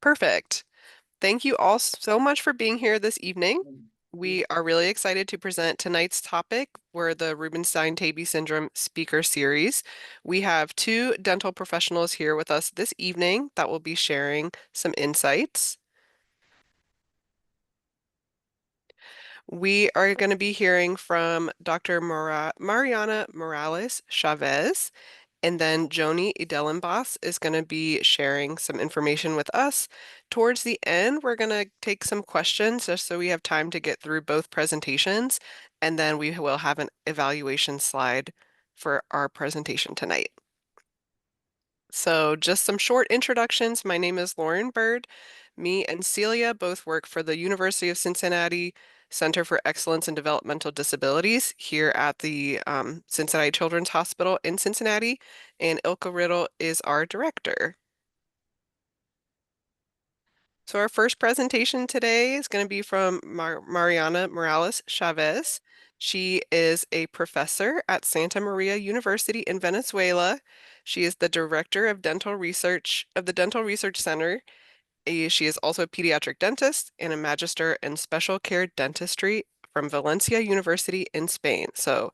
Perfect. Thank you all so much for being here this evening. We are really excited to present tonight's topic. We're the Rubinstein-Taybi Syndrome Speaker Series. We have two dental professionals here with us this evening that will be sharing some insights. We are going to be hearing from Dr. Mariana Morales Chavez, and then Joanie Edelenbos is going to be sharing some information with us. Towards the end, we're going to take some questions just so we have time to get through both presentations, and then we will have an evaluation slide for our presentation tonight. So just some short introductions. My name is Lauren Bird. Me and Celia both work for the University of Cincinnati Center for Excellence in Developmental Disabilities here at the Cincinnati Children's Hospital in Cincinnati, and Ilka Riddle is our director. So our first presentation today is going to be from Mariana Morales Chavez. She is a professor at Santa Maria University in Venezuela. She is the director of dental research of the Dental Research Center. She is also a pediatric dentist and a magister in special care dentistry from Valencia University in Spain. So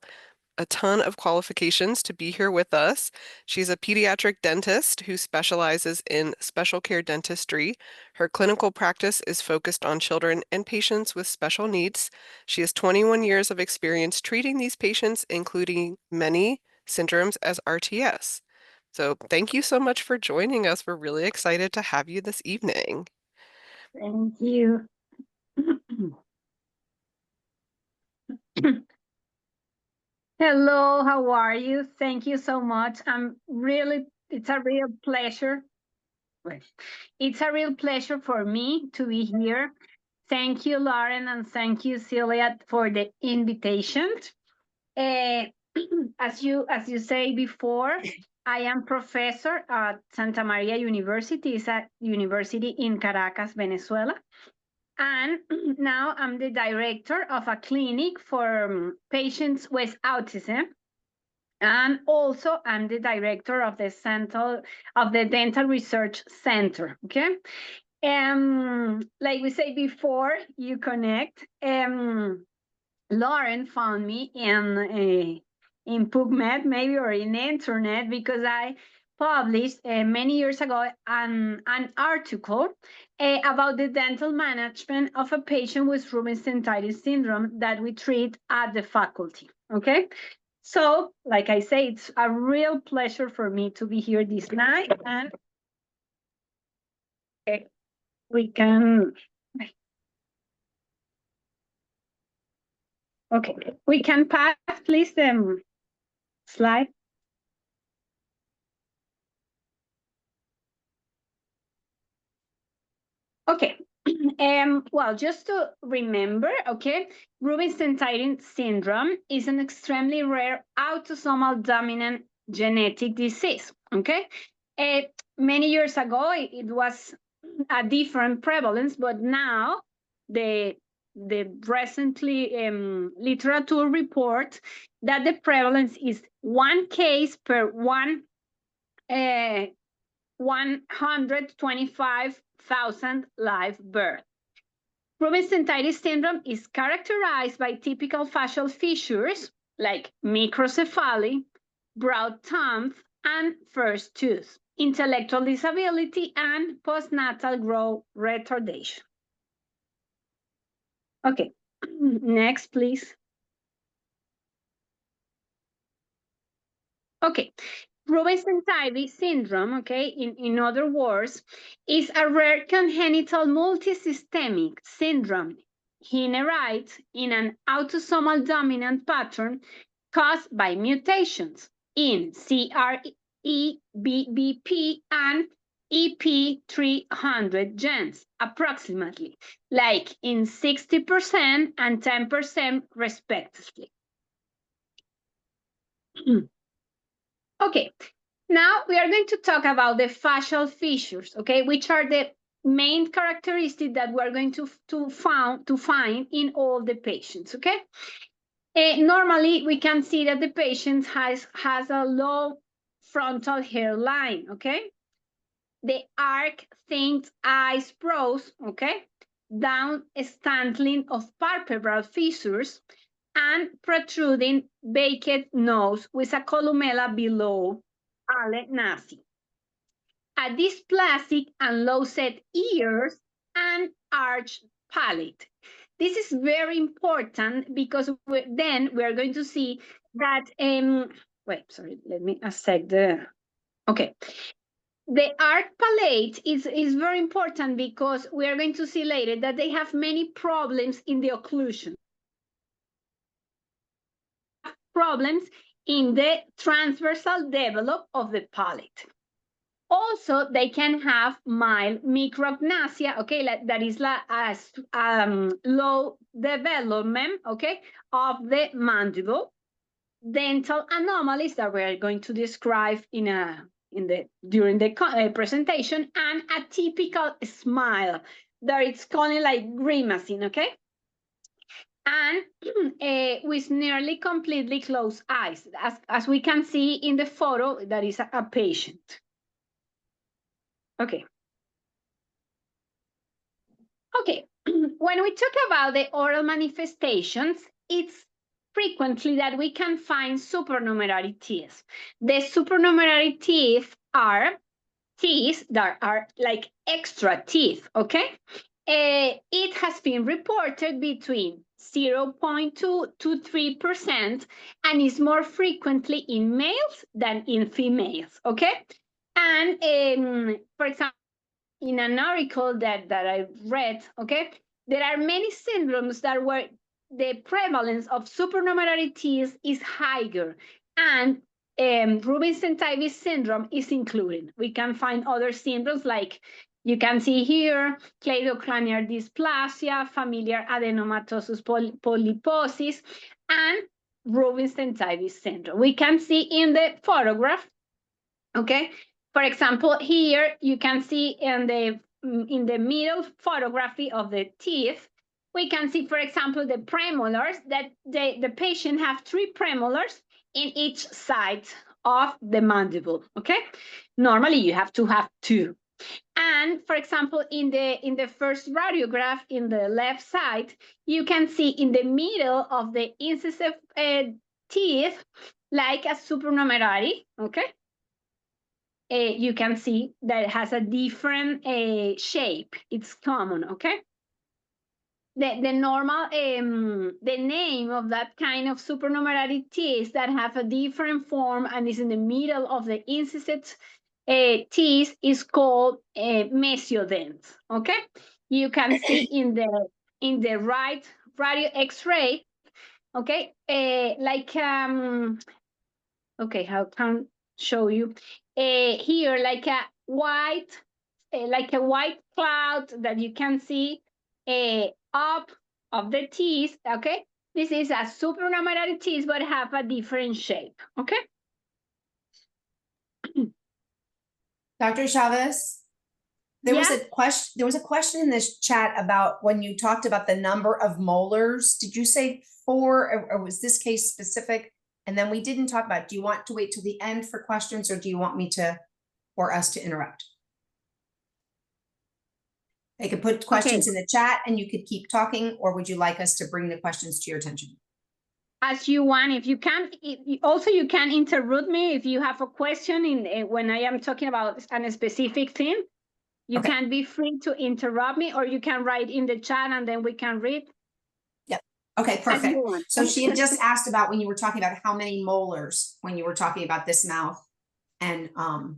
a ton of qualifications to be here with us. She's a pediatric dentist who specializes in special care dentistry. Her clinical practice is focused on children and patients with special needs. She has 21 years of experience treating these patients, including many syndromes as RTS. So thank you so much for joining us. We're really excited to have you this evening. Thank you. Hello, how are you? Thank you so much. It's a real pleasure. It's a real pleasure for me to be here. Thank you, Lauren, and thank you, Celia, for the invitation. As you say before, I am professor at Santa Maria University. It's a university in Caracas, Venezuela. And now I'm the director of a clinic for patients with autism. And also I'm the director of the Dental Research Center. Okay. Like we said before, you connect. Lauren found me in PubMed maybe or in the internet because I published many years ago an article about the dental management of a patient with Rubinstein-Taybi syndrome that we treat at the faculty. Okay, so like I say, it's a real pleasure for me to be here this night, and we can. Okay, we can pass, please, the slide. Okay, well, just to remember, okay, Rubinstein-Taybi syndrome is an extremely rare autosomal dominant genetic disease, okay? Many years ago, it was a different prevalence, but now the recently literature report that the prevalence is 1 case per 125,000 live births. Rubinstein-Taybi syndrome is characterized by typical facial features like microcephaly, broad tongue, and first tooth, intellectual disability, and postnatal growth retardation. Okay, next, please. Okay, Rubinstein-Taybi syndrome, okay, in other words, is a rare congenital multisystemic syndrome inherent in an autosomal dominant pattern caused by mutations in CREBBP and EP300 genes, approximately, like in 60% and 10% respectively. Okay, now we are going to talk about the facial features, okay, which are the main characteristics that we're going to find in all the patients, okay? Normally, we can see that the patient has a low frontal hairline, okay? the arc-thinned eyebrows, okay, down stantling of palpebral fissures, and protruding baked nose with a columella below alle nasi. A dysplastic and low-set ears and arched palate. This is very important because then we're going to see that, wait, sorry, let me accept okay. The arc palate is very important because we are going to see later that they have many problems in the occlusion. Problems in the transversal develop of the palate. Also, they can have mild micrognathia, okay, that is low development, okay, of the mandible. Dental anomalies that we are going to describe during the presentation, and a typical smile that it's kind of like grimacing, okay? And with nearly completely closed eyes, as we can see in the photo, that is a patient. Okay. Okay, when we talk about the oral manifestations, it's frequently that we can find supernumerary teeth. The supernumerary teeth are teeth that are like extra teeth, okay? It has been reported between 0.2 to 3% and is more frequently in males than in females, okay? And for example, in an article that I read, okay, there are many syndromes that where the prevalence of supernumerary teeth is higher, and Rubinstein-Taybi syndrome is included. We can find other syndromes like you can see here, cleidocranial dysplasia, familiar adenomatosis polyposis, and Rubinstein-Taybi syndrome. We can see in the photograph, okay? For example, here you can see in the middle photography of the teeth, we can see, for example, the premolars, that the patient have 3 premolars in each side of the mandible, okay? Normally you have to have 2. And for example, in the first radiograph in the left side, you can see in the middle of the incisive teeth, like a supernumerary, okay? You can see that it has a different shape. It's common, okay? The normal, the name of that kind of supernumerary teeth that have a different form and is in the middle of the incisive teeth is called mesiodent, okay? You can see in the right radio X-ray, okay? Okay, how can show you? Here, like a white cloud that you can see up of the teeth, okay? This is a supernumerary teeth, but have a different shape, okay? Dr. Chávez, there was a question in this chat about when you talked about the number of molars. Did you say 4, or was this case specific? And then we didn't talk about, do you want to wait till the end for questions, or do you want me to, or us to interrupt? They could put questions in the chat and you could keep talking, or would you like us to bring the questions to your attention? As you want. If you can, also you can interrupt me if you have a question when I am talking about a specific thing. You can be free to interrupt me, or you can write in the chat and then we can read. Yep. Okay, perfect. So she had just asked about when you were talking about how many molars when you were talking about this mouth, and go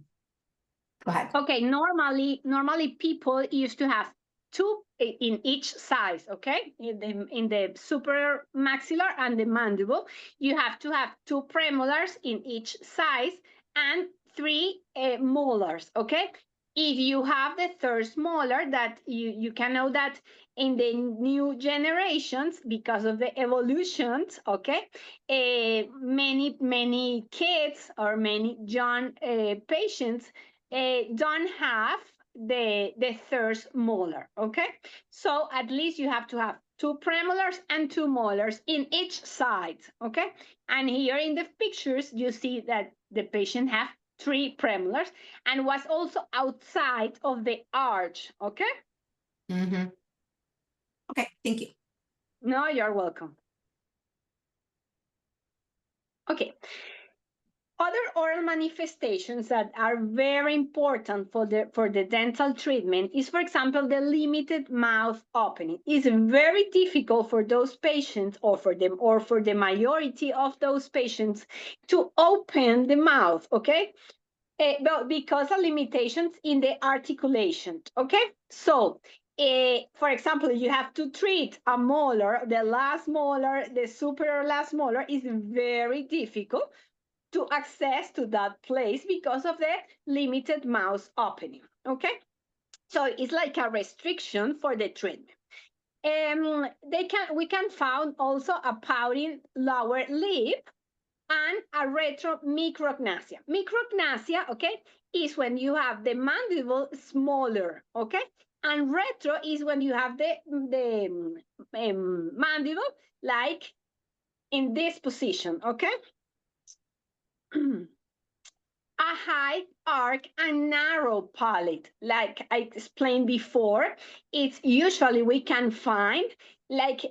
ahead. Okay, normally people used to have 2 in each size, okay? In the super maxillar and the mandible, you have to have 2 premolars in each size and 3 molars, okay? If you have the third molar, that you can know that in the new generations, because of the evolutions, okay, many kids or many young patients don't have the third molar, okay? So at least you have to have 2 premolars and 2 molars in each side, okay? And here in the pictures, you see that the patient have 3 premolars, and was also outside of the arch, okay? Mm-hmm. Okay, thank you. No, you're welcome. Okay. Other oral manifestations that are very important for the dental treatment is, for example, the limited mouth opening. It's very difficult for those patients or for the majority of those patients to open the mouth, okay? Because of limitations in the articulation, okay? So, for example, you have to treat a molar, the last molar, the superior last molar is very difficult to access to that place because of the limited mouth opening, okay? So it's like a restriction for the treatment. We can find also a pouting lower lip and a retromicrognathia. Micrognathia, okay, is when you have the mandible smaller, okay? And retro is when you have the mandible like in this position, okay? A high arc and narrow palate, like I explained before. It's usually we can find like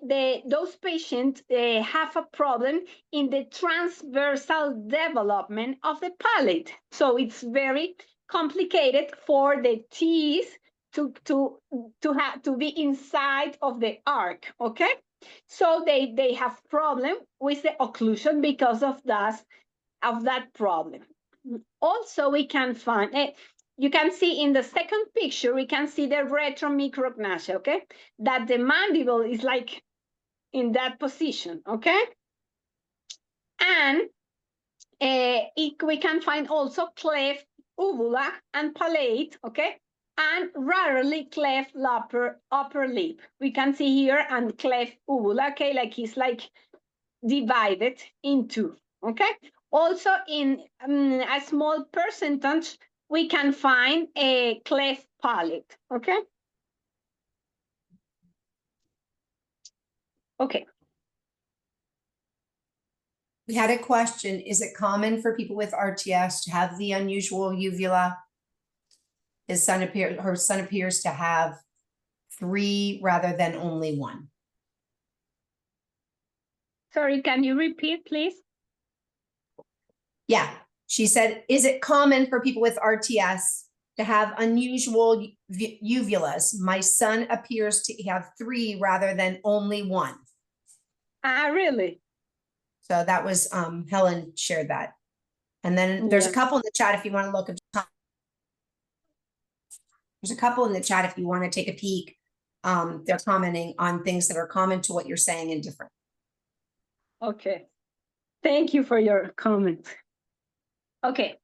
those patients have a problem in the transversal development of the palate. So it's very complicated for the teeth to be inside of the arc, okay? So they have problem with the occlusion because of that problem. Also, we can find, you can see in the second picture, we can see the retromicrognathia, okay? That the mandible is like in that position, okay? And we can find also cleft uvula and palate, okay? And rarely cleft upper lip. We can see here and cleft uvula, okay? Like it's like divided in two, okay? Also, in a small percentage, we can find a cleft palate, okay? Okay. We had a question. Is it common for people with RTS to have the unusual uvula? Her son appears to have 3 rather than only 1. Sorry, can you repeat, please? Yeah, she said, is it common for people with RTS to have unusual uvulas? My son appears to have 3 rather than only 1. Really? So that was Helen shared that. And then there's a couple in the chat if you want to look. There's a couple in the chat if you want to take a peek. They're commenting on things that are common to what you're saying and different. Okay. Thank you for your comment. Okay.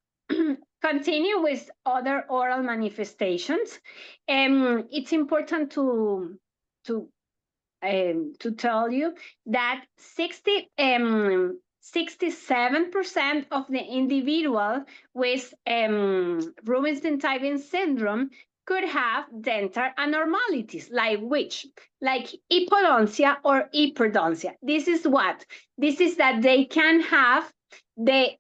Continue with other oral manifestations. It's important to tell you that 67% of the individual with Rubinstein-Taybi syndrome could have dental abnormalities, like which? Like hypodontia or hyperdontia. This is what? This is that they can have the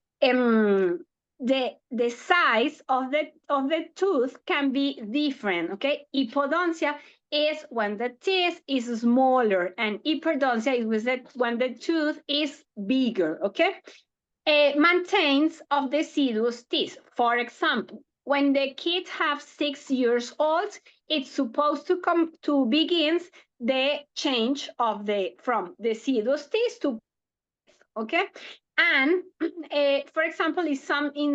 size of the tooth can be different, okay? Hypodontia is when the teeth is smaller, and hyperdontia is when the tooth is bigger, okay? Maintains of deciduous teeth. For example, when the kids have 6 years old, it's supposed to begin the change of from deciduous teeth to, okay? And for example, in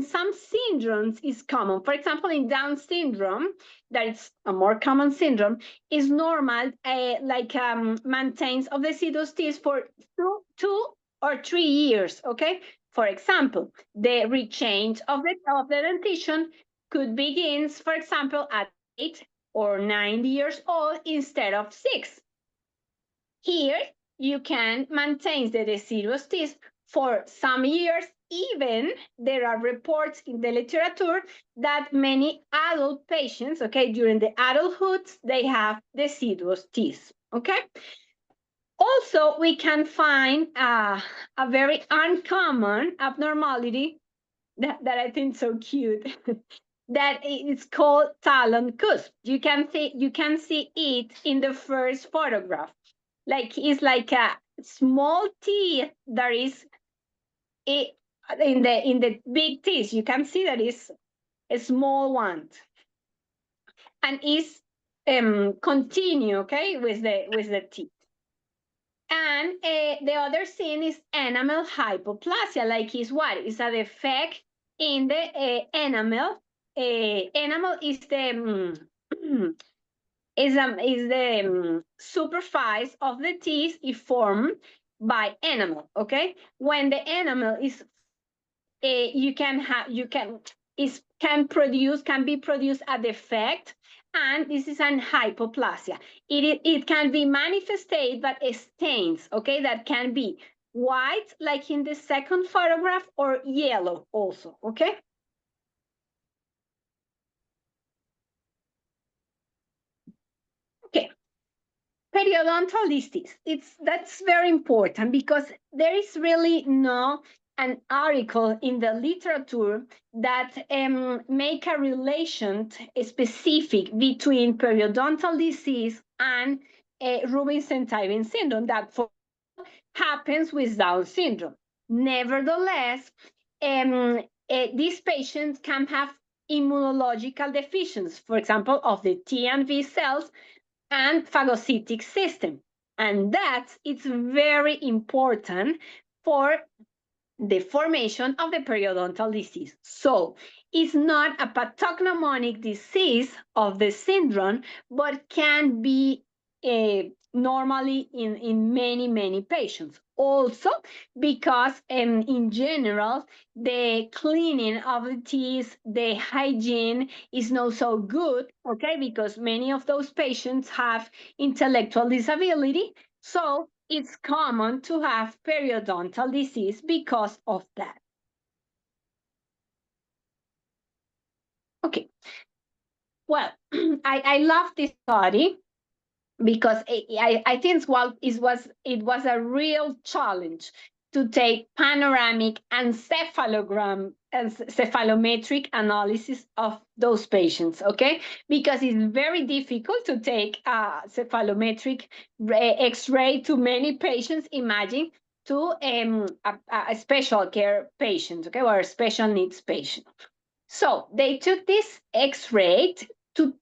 some syndromes is common. For example, in Down syndrome, that is a more common syndrome, is normal, maintains of the deciduous teeth for 2 or 3 years, okay? For example, the rechange of the dentition could begin, for example, at 8 or 9 years old instead of 6. Here, you can maintain the deciduous teeth for some years. Even there are reports in the literature that many adult patients, okay, during the adulthood, they have deciduous teeth, okay? Also, we can find a very uncommon abnormality that I think so cute. That it's called talon cusp. You can see it in the first photograph. Like it's like a small teeth that is in the big teeth. You can see that it's a small one, and is continue, okay, with the teeth. And the other thing is enamel hypoplasia. Like is what is a defect in the enamel. Enamel is the is the superfice of the teeth is formed by enamel. Okay, when the enamel is can be produced a defect, and this is an hypoplasia. It can be manifested by stains, okay, that can be white, like in the second photograph, or yellow also, okay. Okay, periodontal that's very important, because there is really no an article in the literature that make a relation specific between periodontal disease and Rubinstein-Taybi syndrome that happens with Down syndrome. Nevertheless, these patients can have immunological deficiencies, for example, of the T and B cells and phagocytic system. And it's very important for the formation of the periodontal disease. So it's not a pathognomonic disease of the syndrome, but can be normally in many patients. Also, because in general, the cleaning of the teeth, the hygiene is not so good, okay, because many of those patients have intellectual disability. So it's common to have periodontal disease because of that. Okay. Well, I love this study because I think it was a real challenge to take panoramic and cephalometric analysis of those patients, okay? Because it's very difficult to take a cephalometric X-ray to many patients. Imagine to a special care patient, okay, or a special needs patient. So they took this X-ray to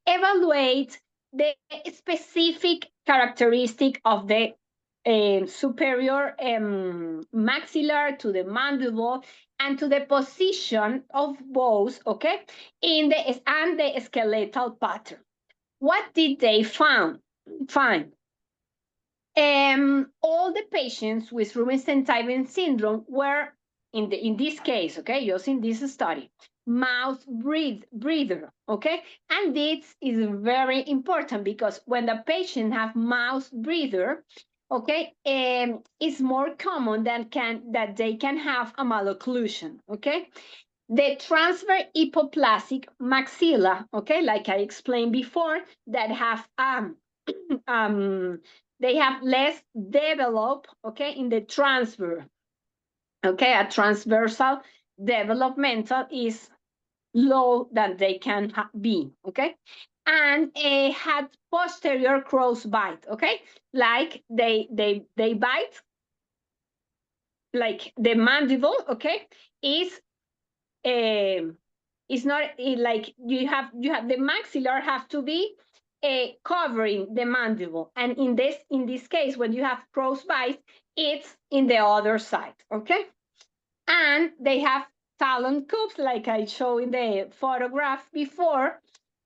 evaluate the specific characteristic of the superior maxillar to the mandible and to the position of both, okay, and the skeletal pattern. What did they find? All the patients with Rubinstein-Taybi syndrome were, in this case, okay, just in this study, mouth breather, okay? And this is very important because when the patient have mouth breather, okay, it's more common that they can have a malocclusion, okay? The transverse hypoplastic maxilla, okay, like I explained before, that have they have less develop, okay, in the transverse. Okay, a transversal developmental is low than they can be, okay? And had posterior cross bite, okay? Like they bite, like the mandible, okay, is not like you have the maxillar have to be covering the mandible, and in this case, when you have cross bite, it's in the other side, okay? And they have talon cubes, like I showed in the photograph before,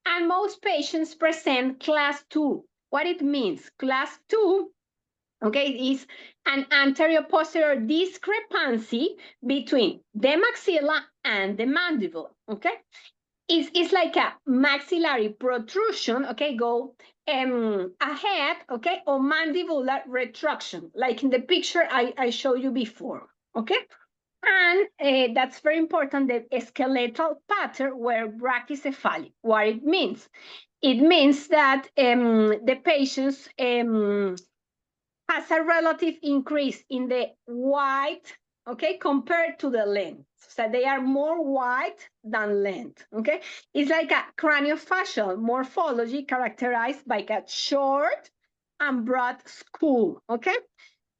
and most patients present class 2. What it means, class 2, okay, is an anterior-posterior discrepancy between the maxilla and the mandible, okay? It's like a maxillary protrusion, okay, go ahead, okay, or mandibular retraction, like in the picture I showed you before, okay? And that's very important, the skeletal pattern were brachycephalic. What it means? It means that the patients has a relative increase in the width, okay, compared to the length. So they are more wide than length, okay? It's like a craniofacial morphology characterized by a short and broad skull, okay?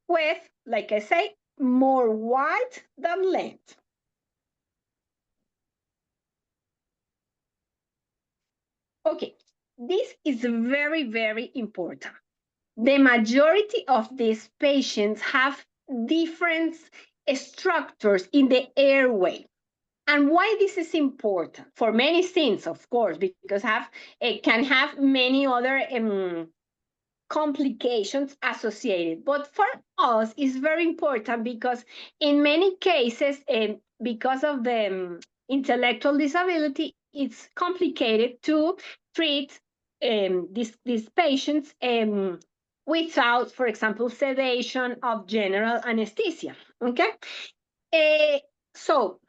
With, like I say, more wide than length. Okay, this is very, very important. The majority of these patients have different structures in the airway. And why this is important? For many things, of course, because it can have many other complications associated. But for us, it's very important because in many cases, because of the intellectual disability, it's complicated to treat these patients without, for example, sedation of general anesthesia. Okay, so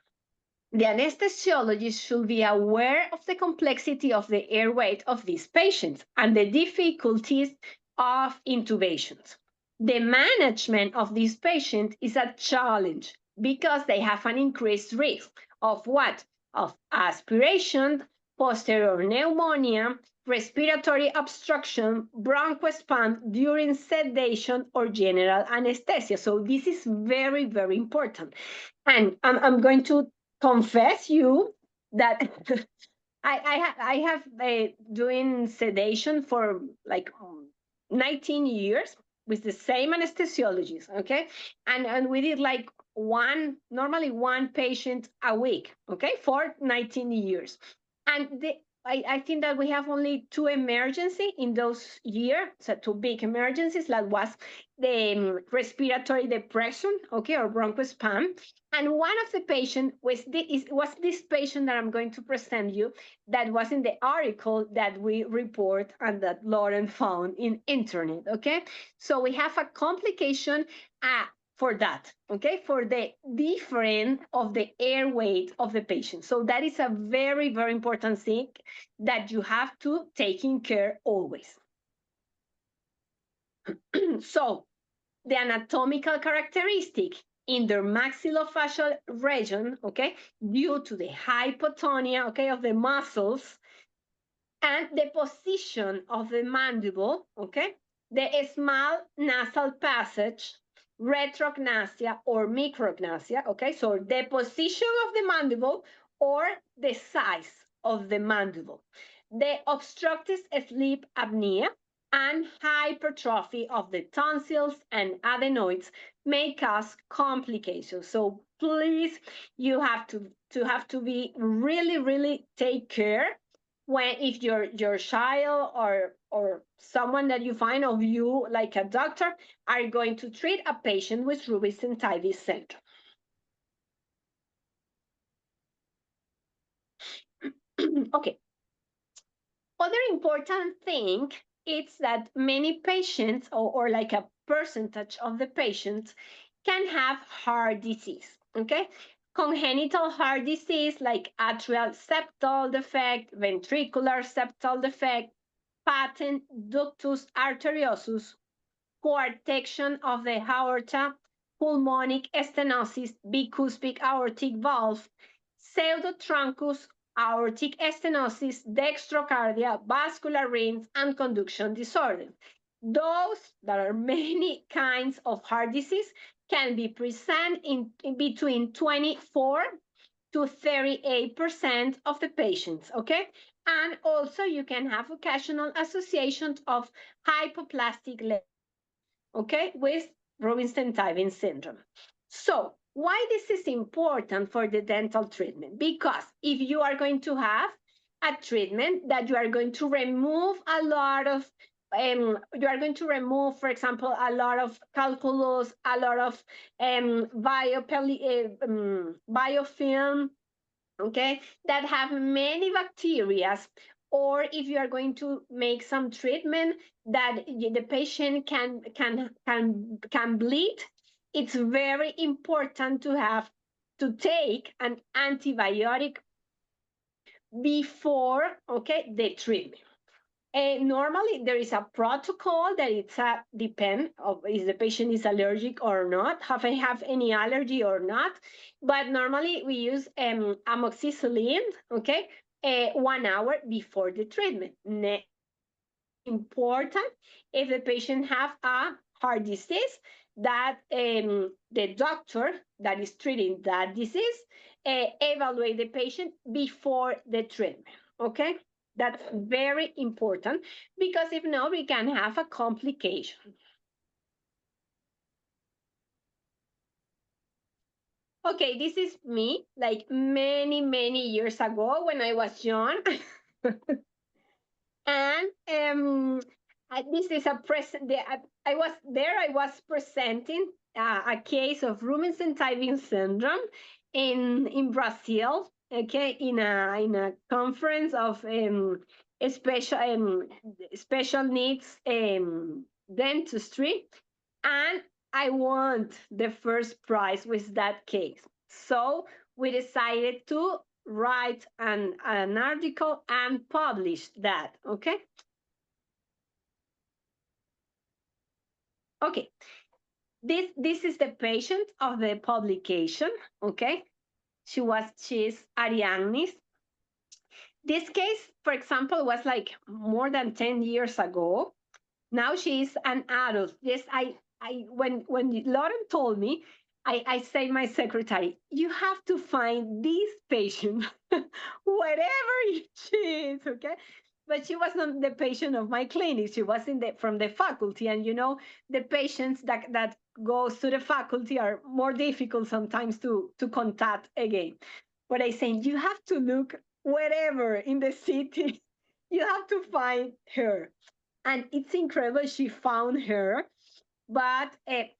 the anesthesiologist should be aware of the complexity of the airway of these patients and the difficulties of intubations. The management of these patients is a challenge because they have an increased risk of what? Of aspiration, posterior pneumonia, respiratory obstruction, bronchospasm during sedation or general anesthesia. So this is very, very important. And I'm going to confess you that I have doing sedation for like 19 years with the same anesthesiologist, okay? And we did like normally one patient a week, okay, for 19 years. And I think that we have only two emergency in those years, so two big emergencies. That was the respiratory depression, okay, or bronchospasm. And one of the patients was this patient that I'm going to present you that was in the article that we report and that Lauren found in internet, okay? So we have a complication for that, okay, for the difference of the air weight of the patient. So that is a very, very important thing that you have to take in care always. So the anatomical characteristic in the maxillofacial region, okay, due to the hypotonia, okay, of the muscles and the position of the mandible, okay, the small nasal passage, retrognathia or micrognathia, okay, so the position of the mandible or the size of the mandible, the obstructive sleep apnea, and hypertrophy of the tonsils and adenoids may cause complications. So please, you have to be really take care when if your child or someone that you find of you like a doctor are going to treat a patient with Rubinstein-Taybi syndrome. Okay. Other important thing is that many patients or like a percentage of the patients can have heart disease, okay? Congenital heart disease like atrial septal defect, ventricular septal defect, patent ductus arteriosus, coarctation of the aorta, pulmonic stenosis, bicuspid aortic valve, pseudotrancus, aortic stenosis, dextrocardia, vascular rings, and conduction disorder. Those, there are many kinds of heart disease, can be present in between 24 to 38% of the patients, okay? And also you can have occasional associations of hypoplastic lesions, okay, with Rubinstein-Taybi syndrome. So why this is important for the dental treatment? Because if you are going to have a treatment that you are going to remove a lot of you are going to remove, for example, a lot of calculus, a lot of biofilm, okay, that have many bacteria, or if you are going to make some treatment that the patient can bleed, it's very important to take an antibiotic before, okay, the treatment. Normally, there is a protocol that it's a depend of if the patient is allergic or not, have I have any allergy or not. But normally we use amoxicillin, okay, 1 hour before the treatment. Important if the patient have a heart disease that the doctor that is treating that disease evaluate the patient before the treatment, okay. That's very important because if not, we can have a complication. Okay, this is me like many, many years ago when I was young. And this is a present. I was there. I was presenting a case of Rubinstein-Taybi syndrome in Brazil. Okay, in a conference of special needs dentistry, and I won the first prize with that case. So we decided to write an article and publish that, okay? Okay, this is the patient of the publication, okay? She's Ariadne's. This case, for example, was like more than 10 years ago. Now she's an adult. Yes, when Lauren told me, I say my secretary, you have to find this patient, wherever she is, okay? But she was not the patient of my clinic. She was from the faculty, and the patients that goes to the faculty are more difficult sometimes to contact again. But I say you have to look wherever in the city. You have to find her, and it's incredible she found her, but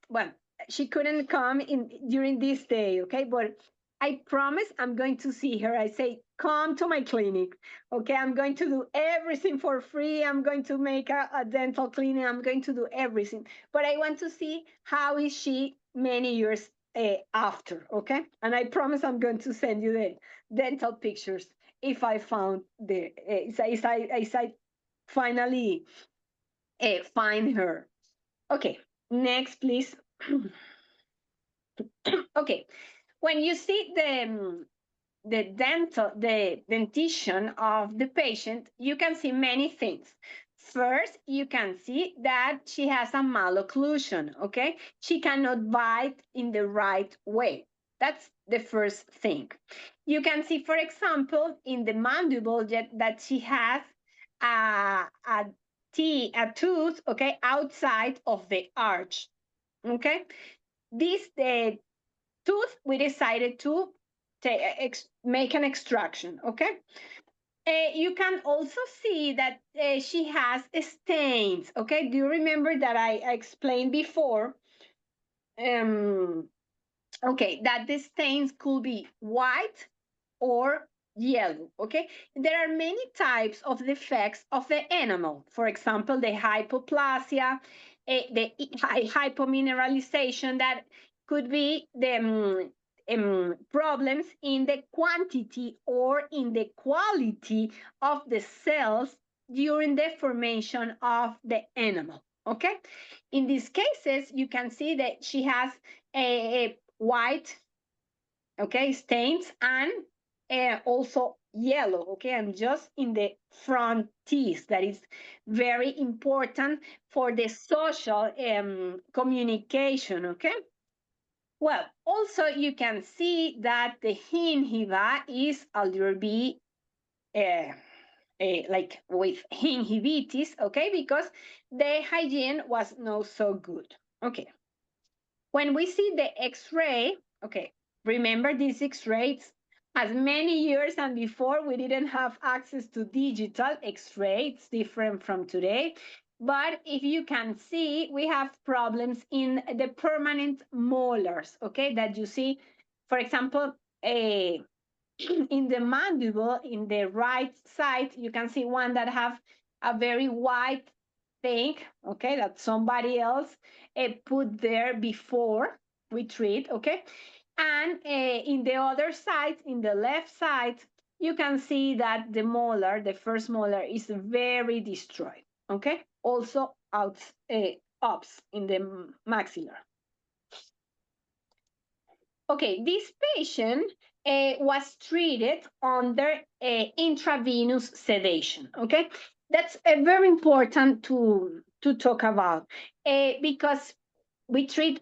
well, she couldn't come in during this day, okay? But I promise I'm going to see her. I say come to my clinic, okay? I'm going to do everything for free. I'm going to make a dental clinic. I'm going to do everything, but I want to see how is she many years after, okay? And I promise I'm going to send you the dental pictures if I found the as I finally find her. Okay, next, please. Okay, when you see the dentition of the patient, you can see many things. First, you can see that she has a malocclusion, okay? She cannot bite in the right way. That's the first thing. You can see, for example, in the mandible that she has a a tooth, okay, outside of the arch, okay? This the tooth, we decided to make an extraction, okay? You can also see that she has stains, okay? Do you remember that I explained before? Okay, that the stains could be white or yellow, okay? There are many types of defects of the enamel. For example, the hypoplasia, the hypomineralization, that could be the problems in the quantity or in the quality of the cells during the formation of the enamel, okay? In these cases, you can see that she has a white, okay, stains, and also yellow, okay, and just in the front teeth. That is very important for the social communication, okay? Well, also you can see that the gingiva is a little bit like with gingivitis, okay, because the hygiene was not so good, okay. When we see the X-ray, okay, remember these X-rays, as many years and before, we didn't have access to digital X-ray. It's different from today. But if you can see, we have problems in the permanent molars, okay, that you see, for example, in the mandible, in the right side, you can see one that have a very white thing, okay, that somebody else put there before we treat, okay? And in the other side, in the left side, you can see that the molar, the first molar, is very destroyed. Okay, also ups in the maxillar. Okay, this patient was treated under intravenous sedation. Okay, that's very important to talk about because we treat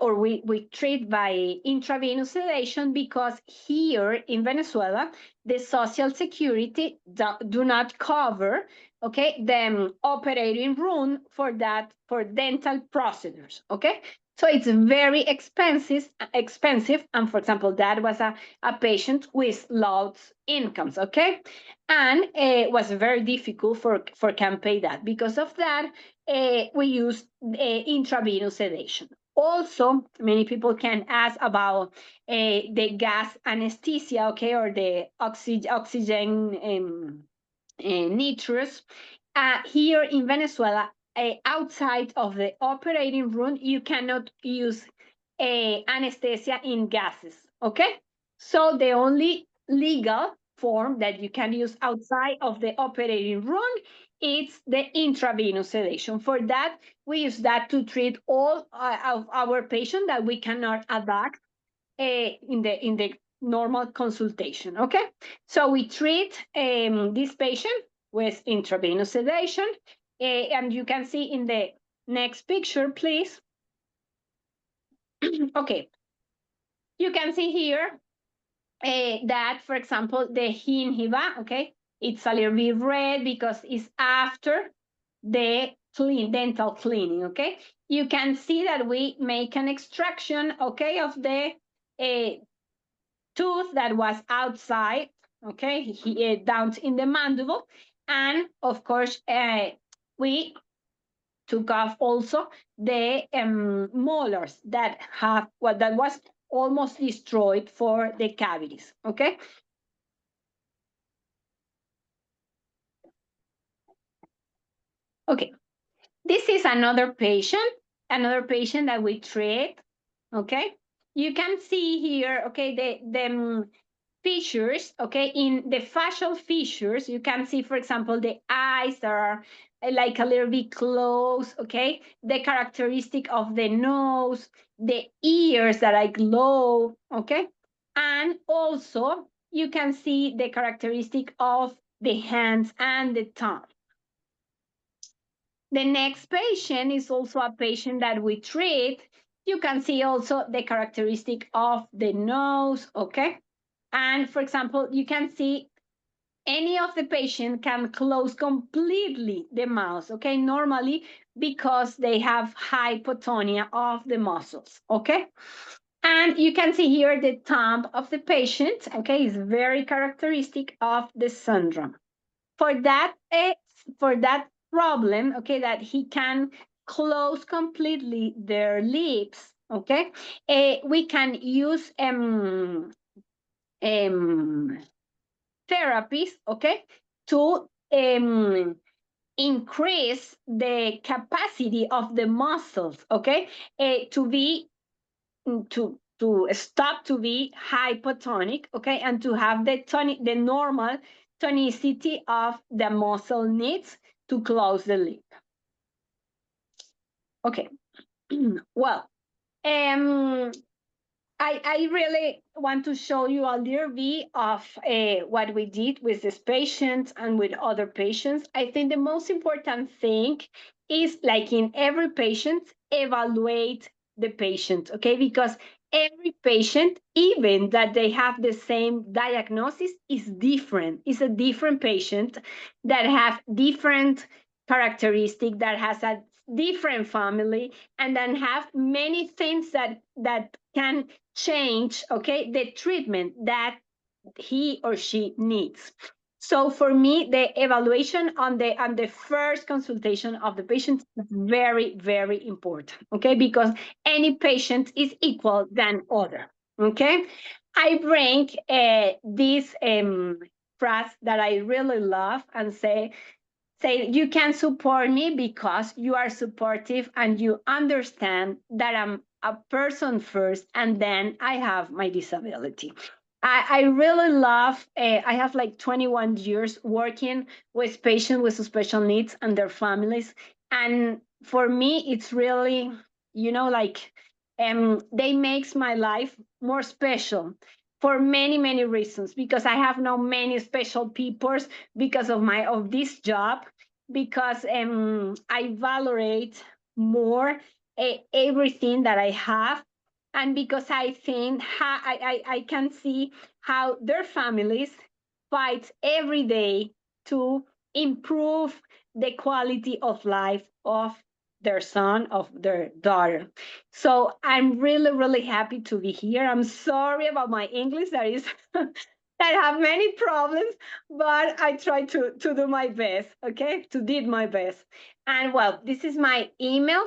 by intravenous sedation because here in Venezuela the social security do not cover, okay, the operating room for dental procedures. Okay, so it's very expensive, and for example that was a patient with low incomes. Okay, and it was very difficult for can pay that. Because of that, we use intravenous sedation. Also, many people can ask about the gas anesthesia, okay, or the oxygen nitrous. Here in Venezuela, outside of the operating room, you cannot use anesthesia in gases, okay? So the only legal form that you can use outside of the operating room is the intravenous sedation. For that, we use that to treat all of our patients that we cannot adapt in the normal consultation. Okay, so we treat this patient with intravenous sedation, and you can see in the next picture, please. Okay, you can see here that, for example, the gingiva, okay, it's a little bit red because it's after the dental cleaning. Okay, you can see that we make an extraction, okay, of the tooth that was outside, okay, down in the mandible, and of course we took off also the molars that was almost destroyed for the cavities. Okay, okay, this is another patient that we treat. Okay, you can see here, okay, the features, okay, in the facial features, you can see, for example, the eyes that are like a little bit closed, okay, the characteristic of the nose, the ears that are low, okay, and also you can see the characteristic of the hands and the tongue. The next patient is also a patient that we treat. You can see also the characteristic of the nose, okay? And for example, you can see any of the patient can close completely the mouth, okay? Normally, because they have hypotonia of the muscles, okay? And you can see here the thumb of the patient, okay, is very characteristic of the syndrome. For that problem, okay, that he can close completely their lips, okay, we can use therapies, okay, to increase the capacity of the muscles, okay, to be to stop to be hypotonic, okay, and to have the normal tonicity of the muscle needs to close the lip. Okay, well, I really want to show you a little bit of what we did with this patient and with other patients. I think the most important thing is, like in every patient, evaluate the patient, okay? Because every patient, even that they have the same diagnosis, is different. It's a different patient that have different characteristics, that has a different family, and then have many things that can change, okay, the treatment that he or she needs. So for me, the evaluation on the first consultation of the patient is very, very important, okay, because any patient is equal than other. Okay, I bring this phrase that I really love and say, you can support me because you are supportive and you understand that I'm a person first and then I have my disability. I really love, I have like 21 years working with patients with special needs and their families. And for me, it's really, like they makes my life more special for many, many reasons, because I have now many special peoples because of this job, because I valorate more everything that I have, and because I think I can see how their families fight every day to improve the quality of life of their son, of their daughter. So I'm really, really happy to be here. I'm sorry about my English. That is I have many problems, but I try to do my best, okay? To did my best. And well, this is my email.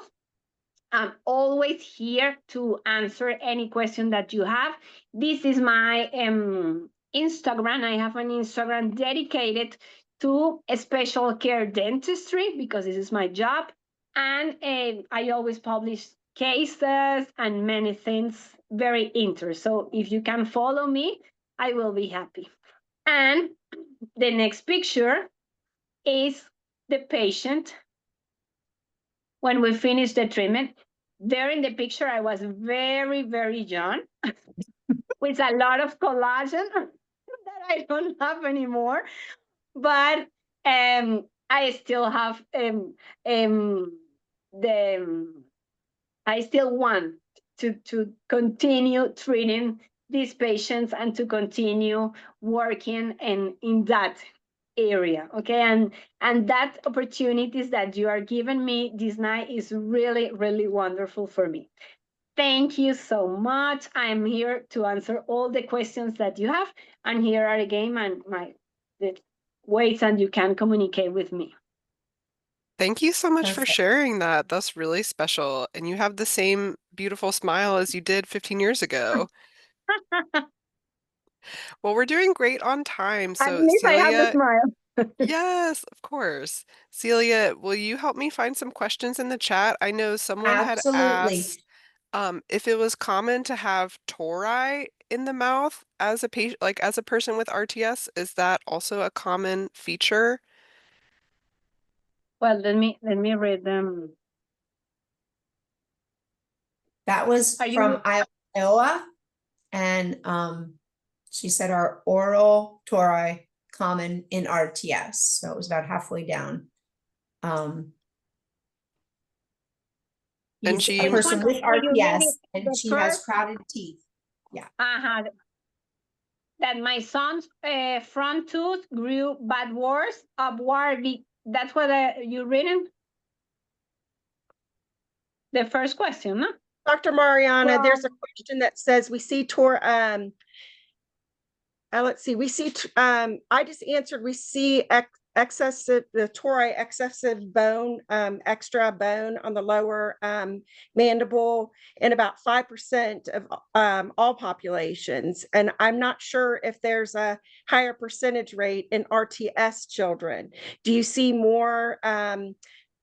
I'm always here to answer any question that you have. This is my Instagram. I have an Instagram dedicated to special care dentistry because this is my job. And I always publish cases and many things very interesting. So if you can follow me, I will be happy. And the next picture is the patient when we finish the treatment. There in the picture, I was very, very young with a lot of collagen that I don't have anymore. But I still have the I still want to continue treating these patients and to continue working in that area, okay? And that opportunities that you are giving me this night is really, really wonderful for me. Thank you so much. I'm here to answer all the questions that you have, and here are again the ways that you can communicate with me. Thank you so much for Perfect. sharing that. That's really special. And you have the same beautiful smile as you did 15 years ago. Well, we're doing great on time. At So, least I have the Celia, smile. yes, of course. Celia, will you help me find some questions in the chat? I know someone had Absolutely. asked if it was common to have tori in the mouth as a patient, like as a person with RTS. Is that also a common feature? Well, let me read them. That was Are you from Iowa. And she said our oral tori common in RTS. So it was about halfway down. And He's a she, this one? person with Are you reading RTS and the she has first? crowded teeth. Yeah. That my son's front tooth grew but worse upward. That's what you reading? The first question, no? Dr. Mariana, Well, there's a question that says we see let's see, I just answered, we see excessive, the tori excessive bone, extra bone on the lower mandible in about 5% of all populations. And I'm not sure if there's a higher percentage rate in RTS children. Do you see more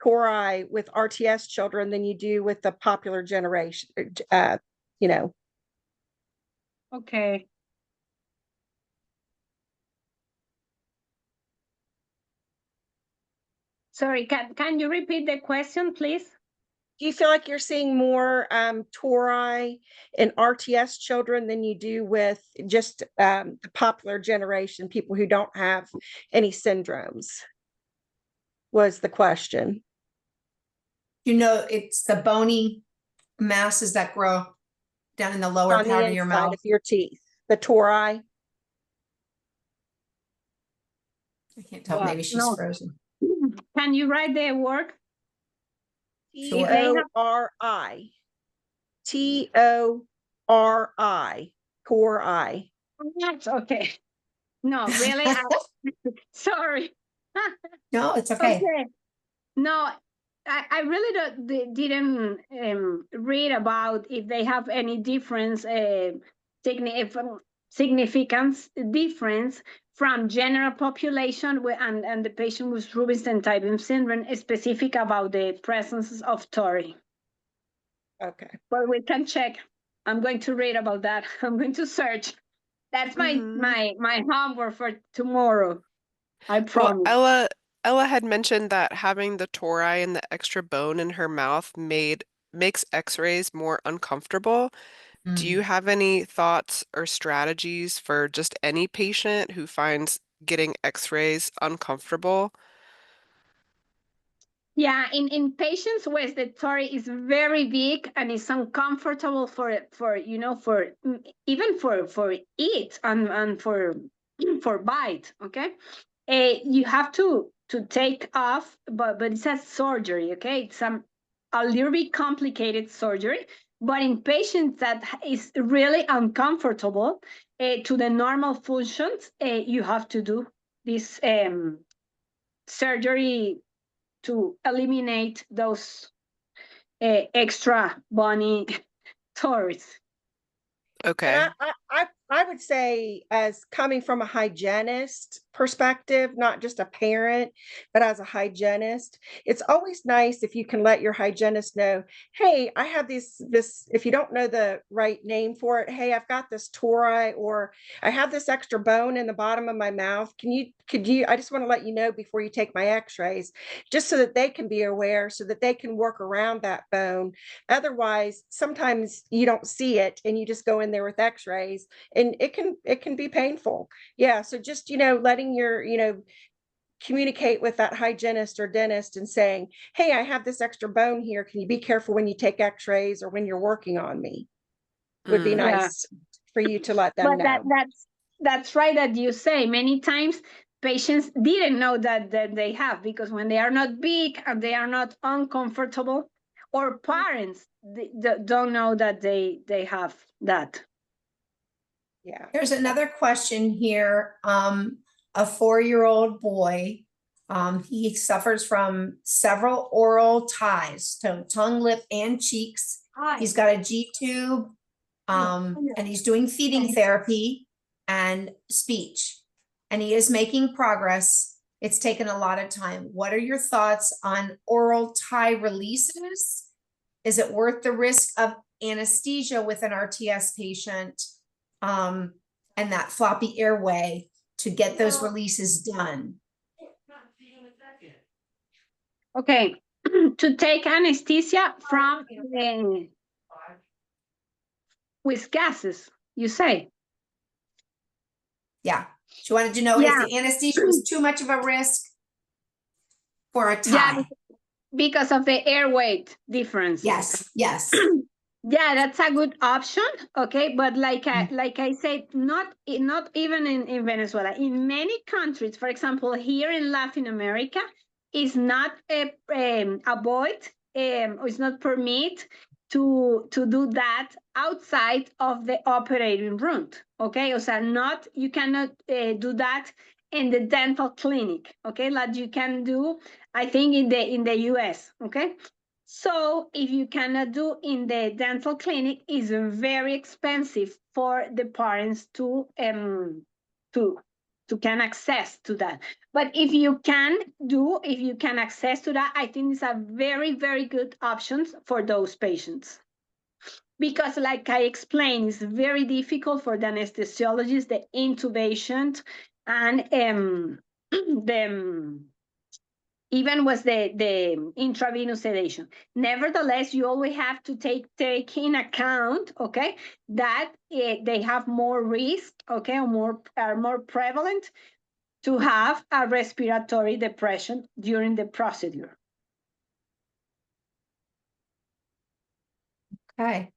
tori with RTS children than you do with the popular generation? You know, okay. Sorry, can you repeat the question, please? do you feel like you're seeing more tori in RTS children than you do with just the popular generation, people who don't have any syndromes? Was the question. You know, it's the bony masses that grow down in the lower On the part of your inside mouth. of your teeth, the tori. I can't tell. Well, Maybe she's no. frozen. Can you write the word? Sure. If they have Tori. Tori. Tori. yes, okay. No, really, sorry. No, it's okay. Okay. No, I really didn't read about if they have any difference, significance difference from general population and the patient with Rubinstein-Taybi syndrome, specific about the presence of tori. Okay. But we can check. I'm going to read about that. I'm going to search. That's Mhm. my homework for tomorrow. I Well, promise. Ella had mentioned that having the tori and the extra bone in her mouth makes X-rays more uncomfortable. Do you Mm. have any thoughts or strategies for just any patient who finds getting X-rays uncomfortable? Yeah, in patients where the tori is very big and it's uncomfortable for even for eat and for for bite. Okay, you have to take off, but it's a surgery. Okay, it's a little bit complicated surgery. But in patients that is really uncomfortable to the normal functions, you have to do this surgery to eliminate those extra bony torics. And Okay. I would say, as coming from a hygienist perspective, not just a parent, but as a hygienist, it's always nice if you can let your hygienist know, hey, I have this, if you don't know the right name for it, hey, I've got this tori, or I have this extra bone in the bottom of my mouth. Could you, I just want to let you know before you take my x-rays, just so that they can be aware, so that they can work around that bone. Otherwise, sometimes you don't see it and you just go in there with x-rays, and it can be painful. Yeah, so just letting your communicate with that hygienist or dentist and saying, hey, I have this extra bone here, can you be careful when you take x-rays or when you're working on me, would be Mm. Yeah, nice for you to let them but that know. that's right that you say many times patients didn't know that they have, because when they are not big and they are not uncomfortable, or parents don't know that they have that. Yeah. There's another question here. A 4-year-old boy, he suffers from several oral ties, so tongue, lip, and cheeks. He's got a G tube, and he's doing feeding therapy and speech, and he is making progress. It's taken a lot of time. What are your thoughts on oral tie releases? Is it worth the risk of anesthesia with an RTS patient, and that floppy airway to get those releases done? Okay, to take anesthesia from with gases, you say? Yeah. She wanted to know if Yeah, the anesthesia was too much of a risk for a yeah, tie. because of the air weight difference. Yes, yes. Yeah, that's a good option. Okay, but Mm. like I said, not even in Venezuela. In many countries, for example, here in Latin America, is not avoid or it's not permit to do that outside of the operating room. Okay, so not you cannot do that in the dental clinic. Okay, like you can do, I think in the US. Okay, so if you cannot do in the dental clinic, it's very expensive for the parents to to can access to that. But if you can access to that, I think it's a very good options for those patients. Because like I explained, it's very difficult for the anesthesiologist, the intubation and the even with the intravenous sedation. Nevertheless, you always have to take in account, okay, that they have more risk, okay, or are more prevalent to have a respiratory depression during the procedure. Okay.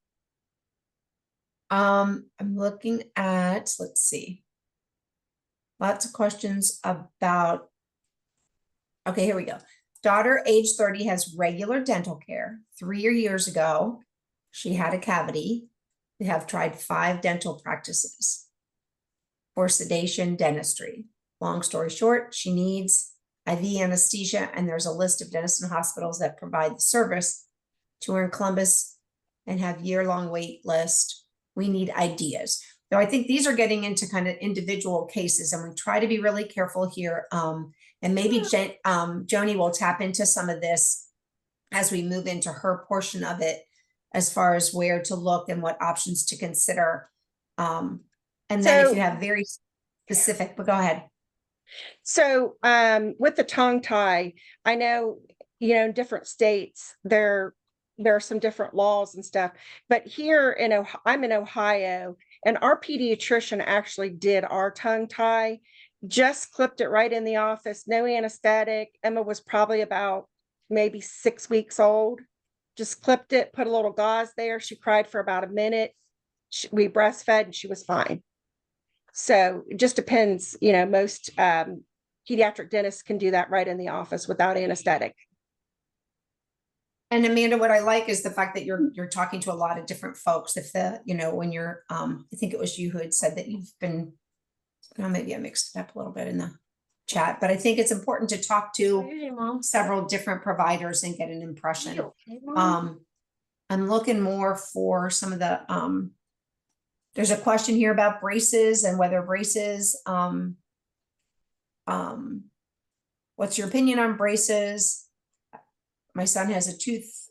I'm looking at, let's see. Lots of questions about, okay, here we go. Daughter, age 30, has regular dental care. 3 years ago, she had a cavity. We have tried 5 dental practices for sedation dentistry. Long story short, she needs IV anesthesia, and there's a list of dentists and hospitals that provide the service to her in Columbus and have year-long wait list. We need ideas. So I think these are getting into kind of individual cases, and we try to be really careful here. And maybe Joanie will tap into some of this as we move into her portion of it, as far as where to look and what options to consider. And then if So- you have very specific, but go ahead. So with the tongue tie, I know, in different states, there are some different laws and stuff. But here in Ohio, I'm in Ohio, and our pediatrician actually did our tongue tie, just clipped it right in the office, no anesthetic. Emma was probably about maybe 6 weeks old. Just clipped it, put a little gauze there. She cried for about a minute. We breastfed and she was fine. So it just depends, most pediatric dentists can do that right in the office without anesthetic. And Amanda, what I like is the fact that you're talking to a lot of different folks. If when you're, I think it was you who had said that you've been, maybe I mixed it up a little bit in the chat, but I think it's important to talk to several different providers and get an impression. I'm looking more for some of the, there's a question here about braces and whether braces, what's your opinion on braces? My son has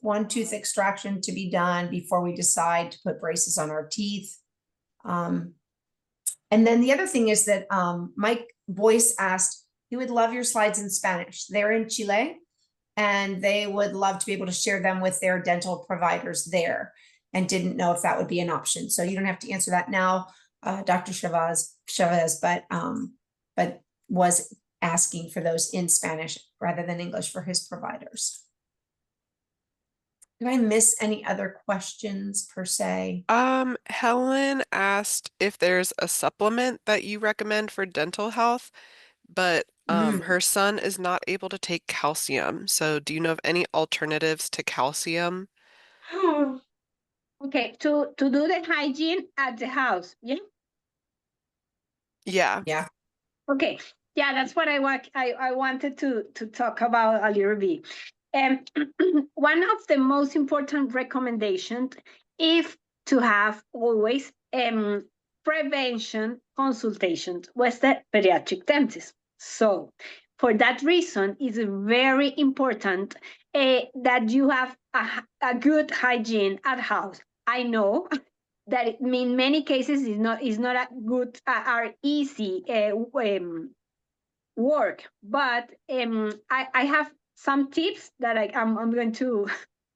one tooth extraction to be done before we decide to put braces on our teeth. And then the other thing is that Mike Boyce asked, he would love your slides in Spanish. They're in Chile, and they would love to be able to share them with their dental providers there, and didn't know if that would be an option. So you don't have to answer that now, Dr. Chávez, but was asking for those in Spanish rather than English for his providers. Did I miss any other questions per se? Helen asked if there's a supplement that you recommend for dental health, but her son is not able to take calcium. So do you know of any alternatives to calcium? Okay, to do the hygiene at the house, yeah? Yeah. Yeah. Okay, yeah, that's what I wanted to talk about a little bit. One of the most important recommendations is to have always prevention consultations with the pediatric dentist. So for that reason, it's very important that you have a good hygiene at house. I know that in many cases is not a good or easy work, but I have some tips that I'm going to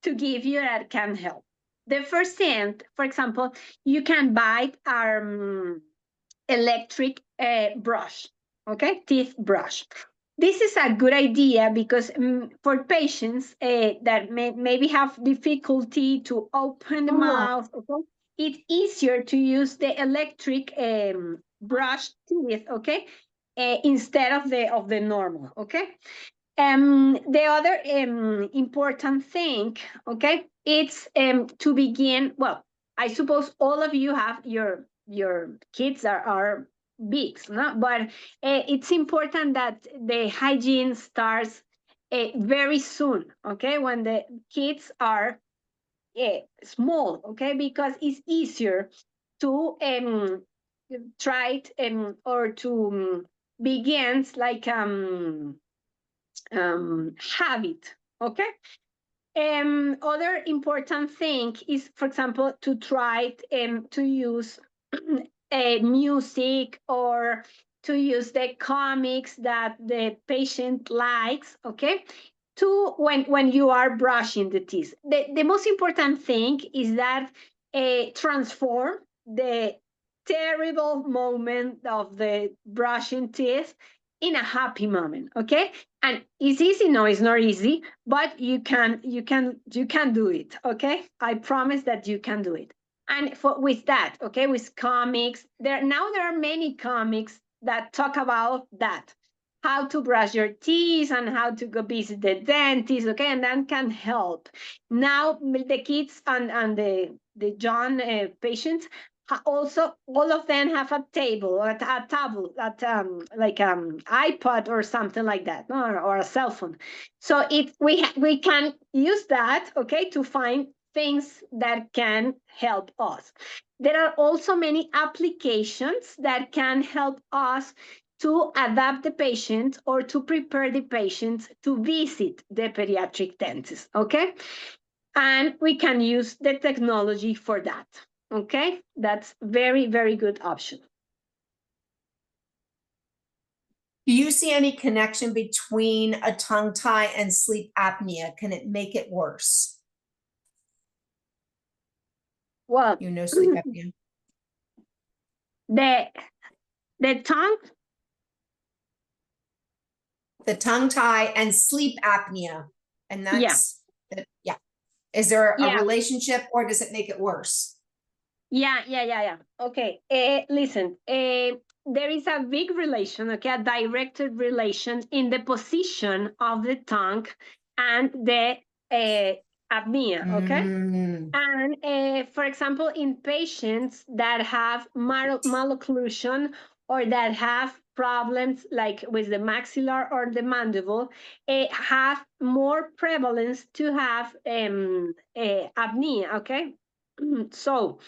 give you that can help. The first thing, for example, you can buy electric brush, okay, teeth brush. This is a good idea because for patients that maybe have difficulty to open the mouth, okay, it's easier to use the electric brush teeth, okay, instead of the normal, okay. The other important thing, okay, it's to begin. Well, I suppose all of you have your kids are big, no? But it's important that the hygiene starts very soon, okay, when the kids are small, okay, because it's easier to try it or to begins like habit, okay. Other important thing is, for example, to try to use music or to use the comics that the patient likes, okay, to when you are brushing the teeth. The most important thing is that transform the terrible moment of the brushing teeth in a happy moment, okay. And it's easy. No, it's not easy, but you can do it, okay. I promise that you can do it. And with that, okay, with comics, there are many comics that talk about that, how to brush your teeth and how to go visit the dentist, okay, and that can help. Now the kids and the young patients also, all of them have a table or a tablet, like iPad or something like that, or a cell phone. So we can use that, okay, to find things that can help us. There are also many applications that can help us to adapt the patient or to prepare the patient to visit the pediatric dentist, okay? And we can use the technology for that, okay? That's very, very good option. Do you see any connection between a tongue tie and sleep apnea? Can it make it worse? Well, You know, sleep apnea. the tongue, The tongue tie and sleep apnea. And yeah, that's, yeah. Is there a yeah, relationship or does it make it worse? yeah. Okay, listen, there is a big relation, okay, a directed relation in the position of the tongue and the apnea, okay? Mm. And for example, in patients that have malocclusion or that have problems like with the maxilla or the mandible, have more prevalence to have apnea, okay? So,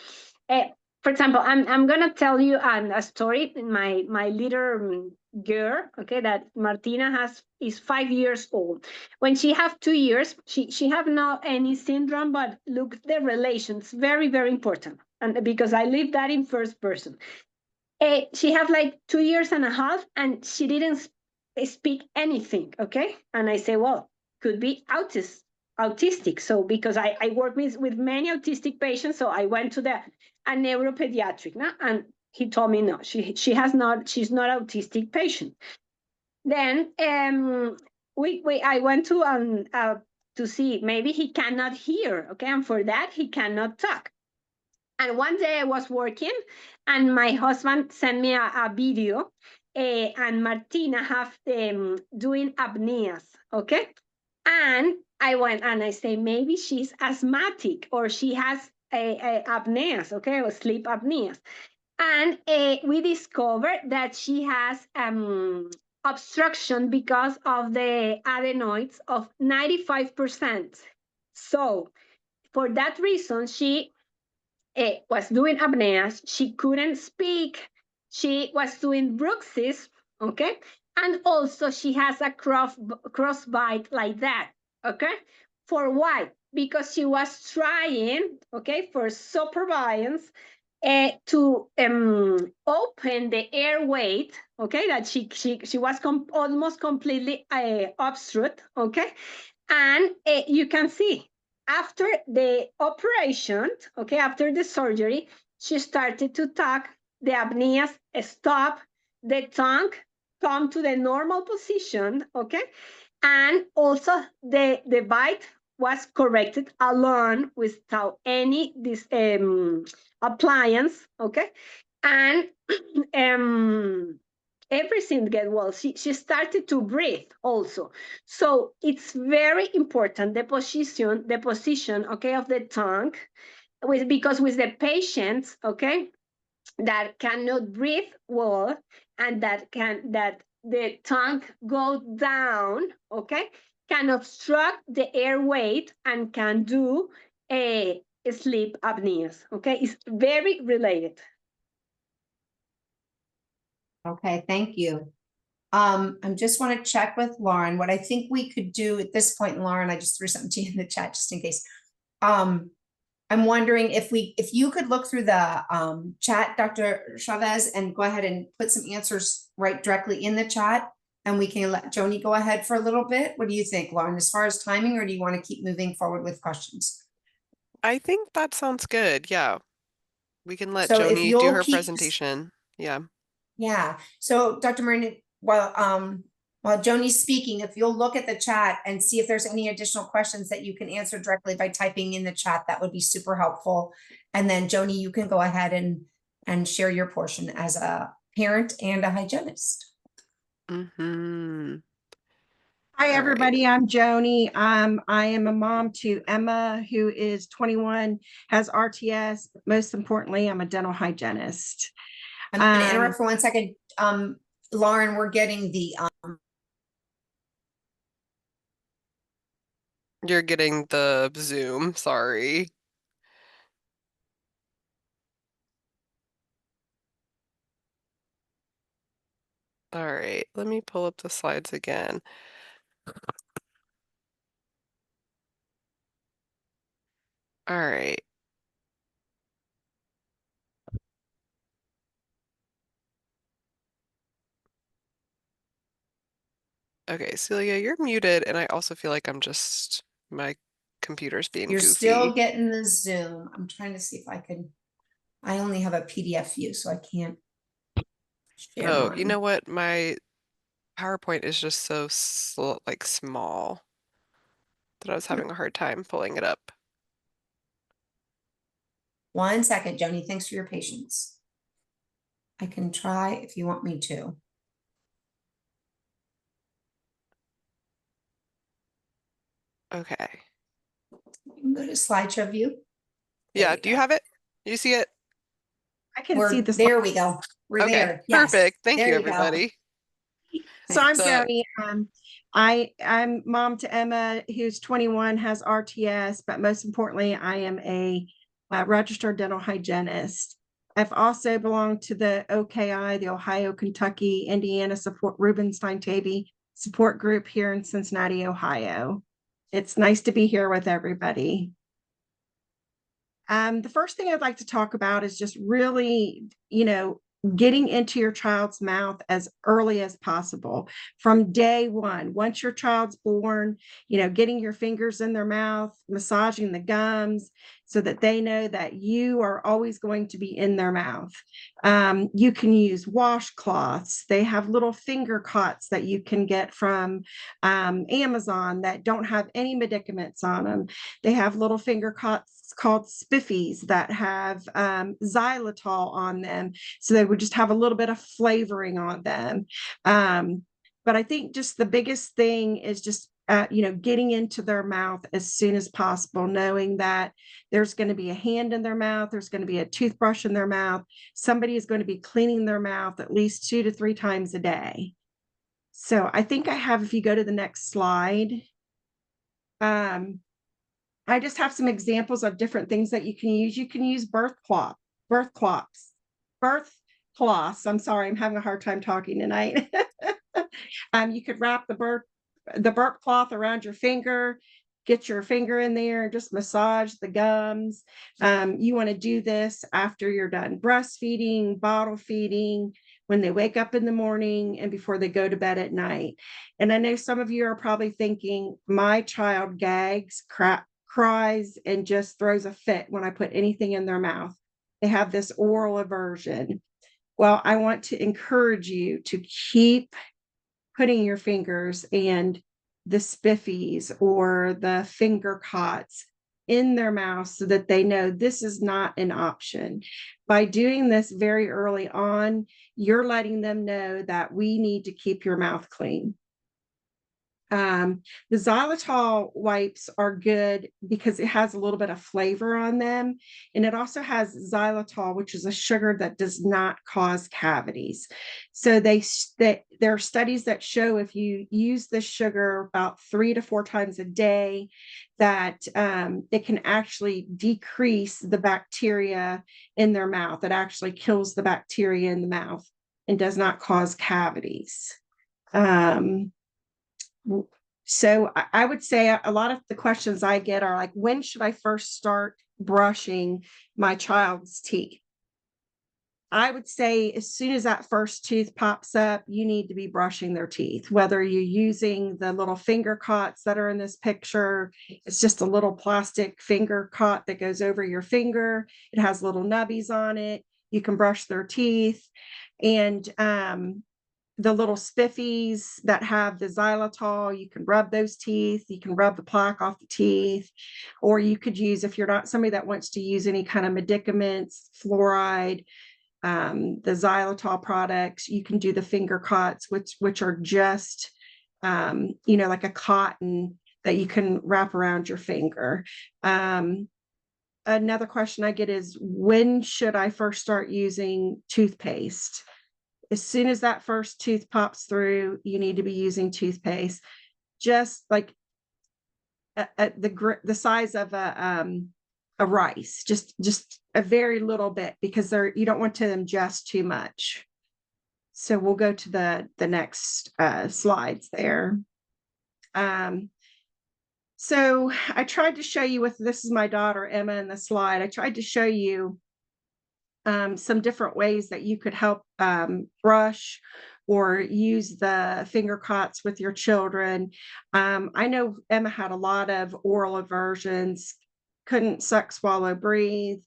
for example, I'm gonna tell you a story. My little girl, okay, that Martina is 5 years old. When she have 2 years, she have not any syndrome, but look, the relations very important, and because I live that in first person. She have like 2 years and a half, and she didn't speak anything. Okay, and I say, well, could be autistic. So because I work with many autistic patients, so I went to a neuropediatric, no? And he told me no, she has not, she's not autistic patient. Then we I went to see maybe he cannot hear, okay, and for that he cannot talk. And one day I was working, and my husband sent me a video, and Martina have doing apneas, okay? And I went and I say, maybe she's asthmatic or she has a apneas, okay, or sleep apneas. And we discovered that she has obstruction because of the adenoids of 95%. So for that reason, she was doing apneas. She couldn't speak. She was doing bruxism, okay? And also she has a cross bite like that, okay? For why? Because she was trying, okay, for supervision to open the airway, okay, that she was almost completely obstruct, okay? And you can see after the operation, okay, after the surgery, she started to talk, the apneas stop, the tongue come to the normal position, okay, and also the bite was corrected alone without any this appliance, okay, and um everything get well. She started to breathe also. So it's very important the position, okay, of the tongue, because with the patients, okay, that cannot breathe well, and that the tongue go down, okay, can obstruct the airway and can do a sleep apneas, okay. It's very related. Okay, thank you. I just want to check with Lauren. What I think we could do at this point, Lauren, I just threw something to you in the chat just in case. I'm wondering if you could look through the chat, Dr. Chavez, and go ahead and put some answers right directly in the chat, and we can let Joanie go ahead for a little bit. What do you think, Lauren, as far as timing, or do you want to keep moving forward with questions? I think that sounds good. Yeah. We can let So if Joanie do you'll her keep, presentation. Yeah. yeah. So Dr. Marina, while Joanie's speaking, if you'll look at the chat and see if there's any additional questions that you can answer directly by typing in the chat, that would be super helpful. And then Joanie, you can go ahead and share your portion as a parent and a hygienist. Mm-hmm. Hi, All right. everybody. I'm Joanie. I am a mom to Emma, who is 21, has RTS. But most importantly, I'm a dental hygienist. I'm going to interrupt for 1 second. Lauren, we're getting the You're getting the Zoom, sorry. All right, let me pull up the slides again. All right. Okay, Celia, you're muted, and I also feel like my computer's being You're still goofy. getting the Zoom. I'm trying to see if I can, I only have a PDF view, so I can't share Oh, you know mine. what? My PowerPoint is just so like small that I was having a hard time pulling it up. 1 second, Joni. Thanks for your patience. I can try if you want me to. Okay. You can go to slideshow view. There Yeah, you do you go. have it? You see it? I can see the There we go. We're Okay, there. Yes, perfect. Thank there you, you go. everybody. So I'm The Joanie. I'm mom to Emma, who's 21, has RTS, but most importantly, I am a registered dental hygienist. I've also belonged to the OKI, the Ohio, Kentucky, Indiana support Rubinstein-Taybi support group here in Cincinnati, Ohio. It's nice to be here with everybody. The first thing I'd like to talk about is just really, getting into your child's mouth as early as possible from day one. Once your child's born, getting your fingers in their mouth, massaging the gums so that they know that you are always going to be in their mouth. You can use washcloths. They have little finger cots that you can get from Amazon that don't have any medicaments on them. They have little finger cots called spiffies that have xylitol on them, so they would just have a little bit of flavoring on them. But I think just the biggest thing is just getting into their mouth as soon as possible, knowing that there's going to be a hand in their mouth, there's going to be a toothbrush in their mouth, somebody is going to be cleaning their mouth at least 2 to 3 times a day. So I think I have, if you go to the next slide, I just have some examples of different things that you can use. You can use birth cloths. I'm sorry, I'm having a hard time talking tonight. You could wrap the burp cloth around your finger, get your finger in there and just massage the gums. You want to do this after you're done breastfeeding, bottle feeding, when they wake up in the morning and before they go to bed at night. And I know some of you are probably thinking, my child gags, cries, and just throws a fit when I put anything in their mouth. They have this oral aversion. Well, I want to encourage you to keep putting your fingers and the spiffies or the finger cots in their mouth so that they know this is not an option. By doing this very early on, you're letting them know that we need to keep your mouth clean. The xylitol wipes are good because it has a little bit of flavor on them. And it also has xylitol, which is a sugar that does not cause cavities. So there are studies that show if you use this sugar about 3 to 4 times a day, that it can actually decrease the bacteria in their mouth. It actually kills the bacteria in the mouth and does not cause cavities. So I would say a lot of the questions I get are like, when should I first start brushing my child's teeth? I would say as soon as that first tooth pops up, you need to be brushing their teeth, whether you're using the little finger cots that are in this picture. It's just a little plastic finger cot that goes over your finger. It has little nubbies on it. You can brush their teeth. And the little spiffies that have the xylitol, you can rub those teeth, you can rub the plaque off the teeth, or you could use, if you're not somebody that wants to use any kind of medicaments, fluoride, the xylitol products, you can do the finger cots, which are just like a cotton that you can wrap around your finger. Another question I get is, when should I first start using toothpaste? As soon as that first tooth pops through, you need to be using toothpaste, just like the size of a rice, just a very little bit, because you don't want to ingest too much. So we'll go to the next slides there. So I tried to show you this is my daughter Emma in the slide. I tried to show you some different ways that you could help brush or use the finger cots with your children. I know Emma had a lot of oral aversions, couldn't suck, swallow, breathe,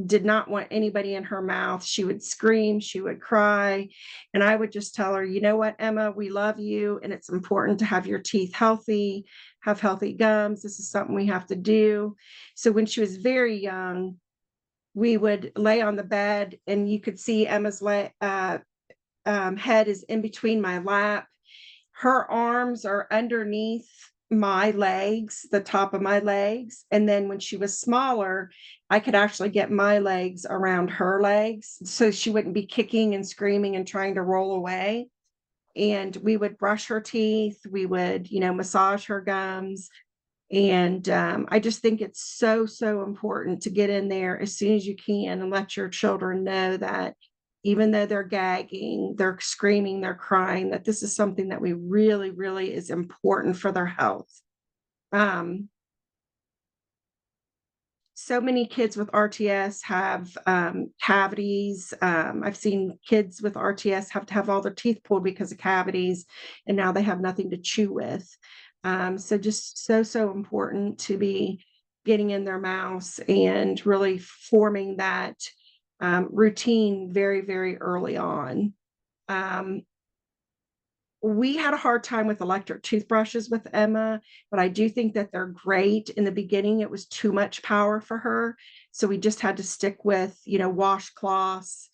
did not want anybody in her mouth. She would scream, she would cry. And I would just tell her, you know what, Emma, we love you. And it's important to have your teeth healthy, have healthy gums. This is something we have to do. So when she was very young, we would lay on the bed and you could see Emma's head is in between my lap. Her arms are underneath my legs, the top of my legs. And then when she was smaller, I could actually get my legs around her legs so she wouldn't be kicking and screaming and trying to roll away. And we would brush her teeth. We would, massage her gums. And I just think it's so, so important to get in there as soon as you can and let your children know that even though they're gagging, they're screaming, they're crying, that this is something that we really, really is important for their health. So many kids with RTS have cavities. I've seen kids with RTS have to have all their teeth pulled because of cavities, and now they have nothing to chew with. So just so, so important to be getting in their mouths and really forming that routine very, very early on. We had a hard time with electric toothbrushes with Emma, but I do think that they're great. In the beginning, it was too much power for her. So we just had to stick with, washcloths,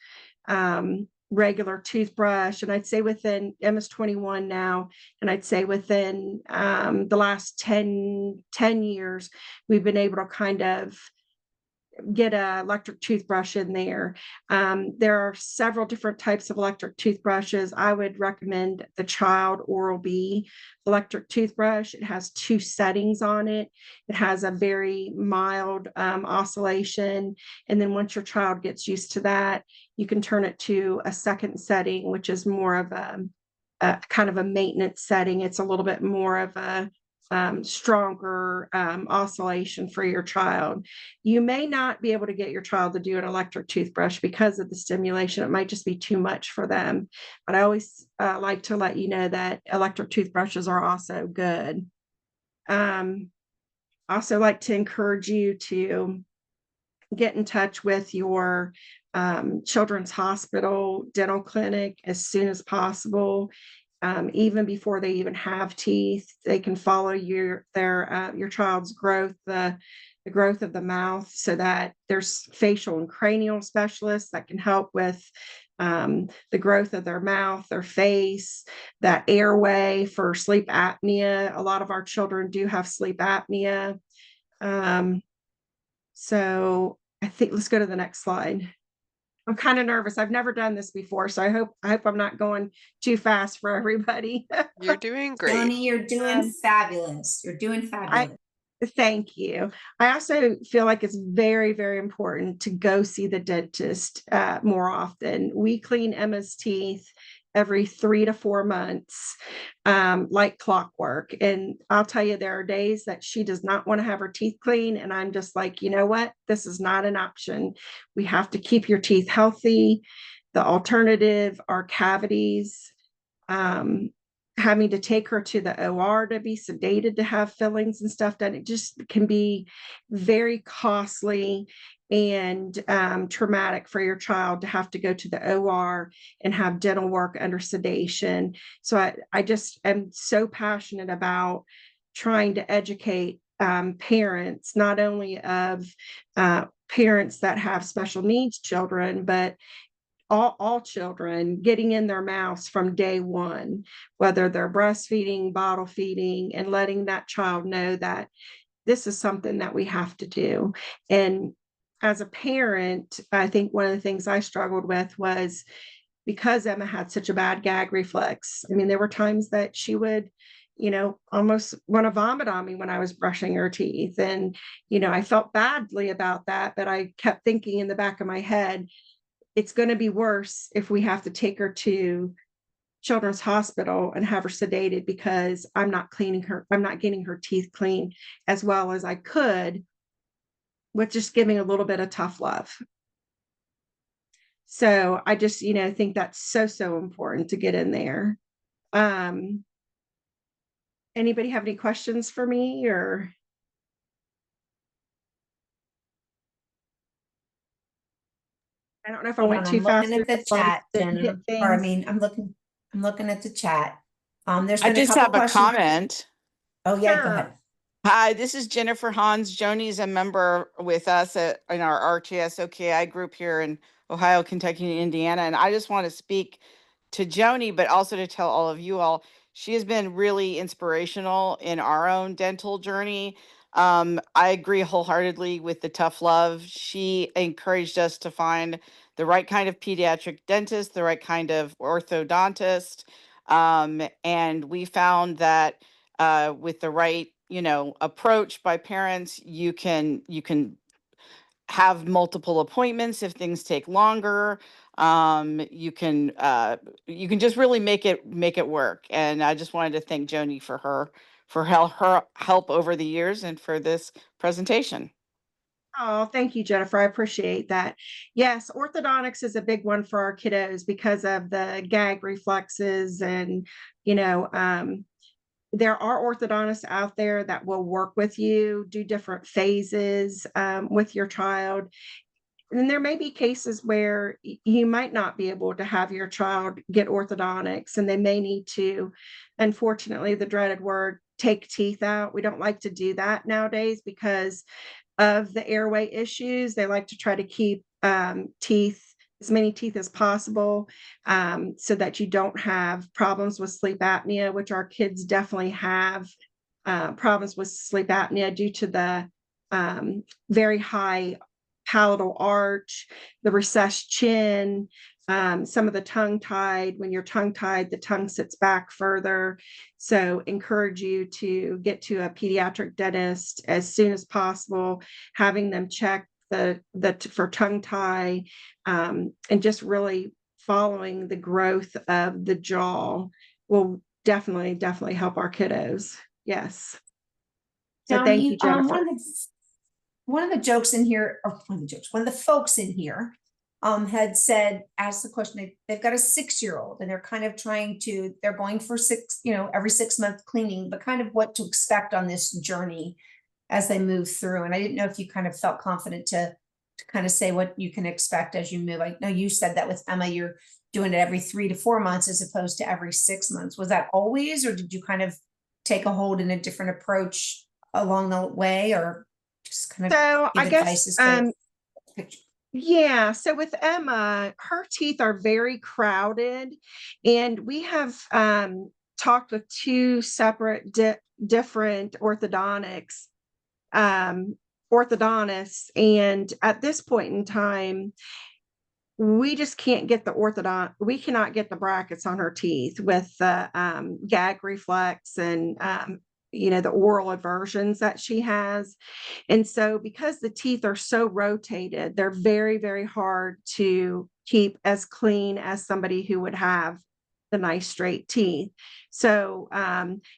regular toothbrush. And I'd say within, Emma's 21 now, and I'd say within the last 10 years, we've been able to kind of get an electric toothbrush in there. There are several different types of electric toothbrushes. I would recommend the Child Oral-B electric toothbrush. It has 2 settings on it. It has a very mild oscillation. And then once your child gets used to that, you can turn it to a second setting, which is more of a kind of a maintenance setting. It's a little bit more of a stronger oscillation for your child. You may not be able to get your child to do an electric toothbrush because of the stimulation. It might just be too much for them. But I always like to let you know that electric toothbrushes are also good. Also like to encourage you to get in touch with your children's hospital dental clinic as soon as possible. Even before they even have teeth, they can follow your child's growth, the growth of the mouth, so that there's facial and cranial specialists that can help with the growth of their mouth, their face, that airway for sleep apnea. A lot of our children do have sleep apnea. So I think let's go to the next slide. I'm kind of nervous. I've never done this before, so I hope I'm not going too fast for everybody. You're doing great. Joanie, you're doing fabulous. You're doing fabulous. Thank you. I also feel like it's very, very important to go see the dentist more often. We clean Emma's teeth every 3 to 4 months, like clockwork. And I'll tell you, there are days that she does not want to have her teeth clean. And I'm just like, you know what? This is not an option. We have to keep your teeth healthy. The alternative are cavities. Having to take her to the OR to be sedated to have fillings and stuff done. It just can be very costly and traumatic for your child to have to go to the OR and have dental work under sedation. So I just am so passionate about trying to educate parents, not only of parents that have special needs children, but all children, getting in their mouths from day one, whether they're breastfeeding, bottle feeding, and letting that child know that this is something that we have to do. And as a parent, I think one of the things I struggled with was because Emma had such a bad gag reflex. I mean, there were times that she would, almost want to vomit on me when I was brushing her teeth. And, I felt badly about that, but I kept thinking in the back of my head, it's going to be worse if we have to take her to Children's Hospital and have her sedated because I'm not getting her teeth clean as well as I could with just giving a little bit of tough love. So I just, think that's so important to get in there. Anybody have any questions for me, or? I don't know if I Hold went on, too I'm fast looking through at the the slides, chat, didn't hit Jen, or I things. mean, I'm looking at the chat. There's I been a just couple have a questions. comment. Oh, yeah, go Sure. ahead. Hi, this is Jennifer Hans. Joni's a member with us in our RTS OKI group here in Ohio, Kentucky, and Indiana. And I just want to speak to Joni, but also to tell all of you all, she has been really inspirational in our own dental journey. I agree wholeheartedly with the tough love. She encouraged us to find the right kind of pediatric dentist, the right kind of orthodontist. And we found that with the right approach by parents, you can have multiple appointments if things take longer. You can just really make it work. And I just wanted to thank Joni for her help over the years and for this presentation. Oh, thank you, Jennifer. I appreciate that. Yes, orthodontics is a big one for our kiddos because of the gag reflexes, and there are orthodontists out there that will work with you, do different phases with your child. And there may be cases where you might not be able to have your child get orthodontics, and they may need to, unfortunately, the dreaded word, take teeth out. We don't like to do that nowadays because of the airway issues. They like to try to keep as many teeth as possible, so that you don't have problems with sleep apnea, which our kids definitely have problems with sleep apnea due to the very high palatal arch, the recessed chin, some of the tongue tied. When you're tongue tied, the tongue sits back further. So encourage you to get to a pediatric dentist as soon as possible, having them check the for tongue tie, and just really following the growth of the jaw will definitely help our kiddos. Yes. So thank you, Johnny, Jennifer. one of the jokes in here, or one of the folks in here, had said, asked the question, they've got a 6-year-old and they're kind of they're going for every 6-month cleaning, but kind of what to expect on this journey as they move through. And I didn't know if you kind of felt confident to kind of say what you can expect as you move. I know you said that with Emma, you're doing it every 3 to 4 months as opposed to every 6 months. Was that always, or did you kind of take a hold in a different approach along the way, or just kind of So give I advice guess, as to picture? yeah. So with Emma, her teeth are very crowded, and we have talked with two separate different um, orthodontists, and at this point in time, we just can't get we cannot get the brackets on her teeth with the gag reflex and the oral aversions that she has. And so because the teeth are so rotated, they're very hard to keep as clean as somebody who would have the nice straight teeth. So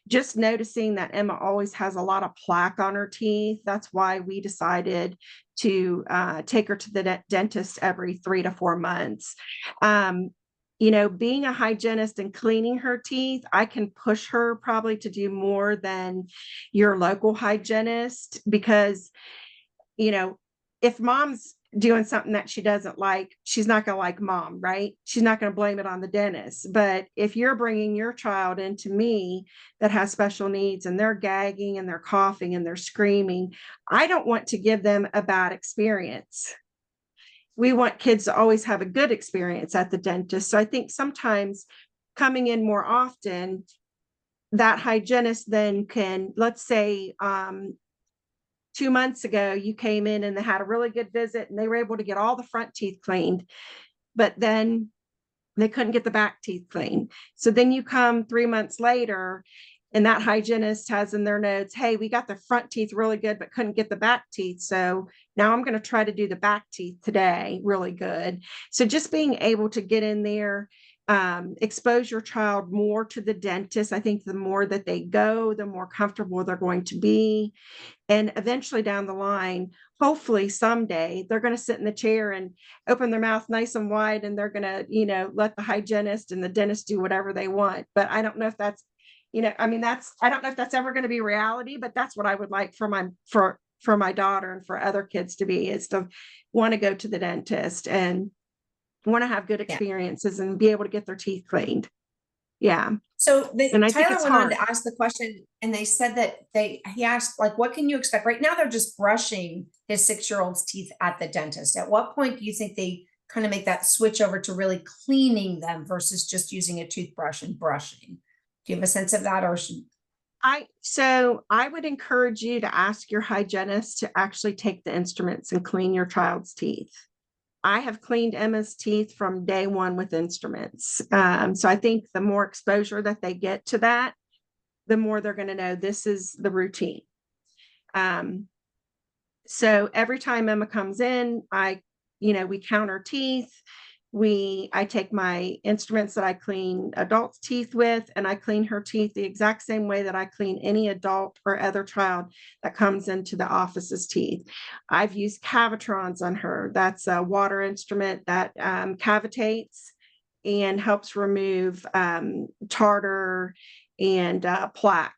just noticing that Emma always has a lot of plaque on her teeth, that's why we decided to take her to the dentist every 3 to 4 months. Being a hygienist and cleaning her teeth, I can push her probably to do more than your local hygienist, because, if mom's doing something that she doesn't like, she's not going to like mom, right? She's not going to blame it on the dentist. But if you're bringing your child into me that has special needs and they're gagging and they're coughing and they're screaming, I don't want to give them a bad experience. We want kids to always have a good experience at the dentist. So I think sometimes coming in more often, that hygienist then can, let's say, 2 months ago, you came in and they had a really good visit and they were able to get all the front teeth cleaned, but then they couldn't get the back teeth cleaned. So then you come 3 months later and that hygienist has in their notes, hey, we got the front teeth really good, but couldn't get the back teeth. So now I'm going to try to do the back teeth today really good. So just being able to get in there expose your child more to the dentist. I think the more that they go, the more comfortable they're going to be. And eventually down the line, hopefully someday, they're going to sit in the chair and open their mouth nice and wide, and they're going to, let the hygienist and the dentist do whatever they want. But I don't know if that's, I don't know if that's ever going to be reality, but that's what I would like for my daughter and for other kids to be, is to want to go to the dentist and want to have good experiences and be able to get their teeth cleaned. Yeah. So Tyler went on to ask the question, and they said that he asked, like, what can you expect? Right now, they're just brushing his 6-year-old's teeth at the dentist. At what point do you think they kind of make that switch over to really cleaning them versus just using a toothbrush and brushing? Do you have a sense of that, or should So I would encourage you to ask your hygienist to actually take the instruments and clean your child's teeth. I have cleaned Emma's teeth from day one with instruments. So I think the more exposure that they get to that, the more they're going to know this is the routine. So every time Emma comes in, we count her teeth. I take my instruments that I clean adults' teeth with, and I clean her teeth the exact same way that I clean any adult or other child that comes into the office's teeth. I've used Cavitrons on her. That's a water instrument that cavitates and helps remove tartar and plaque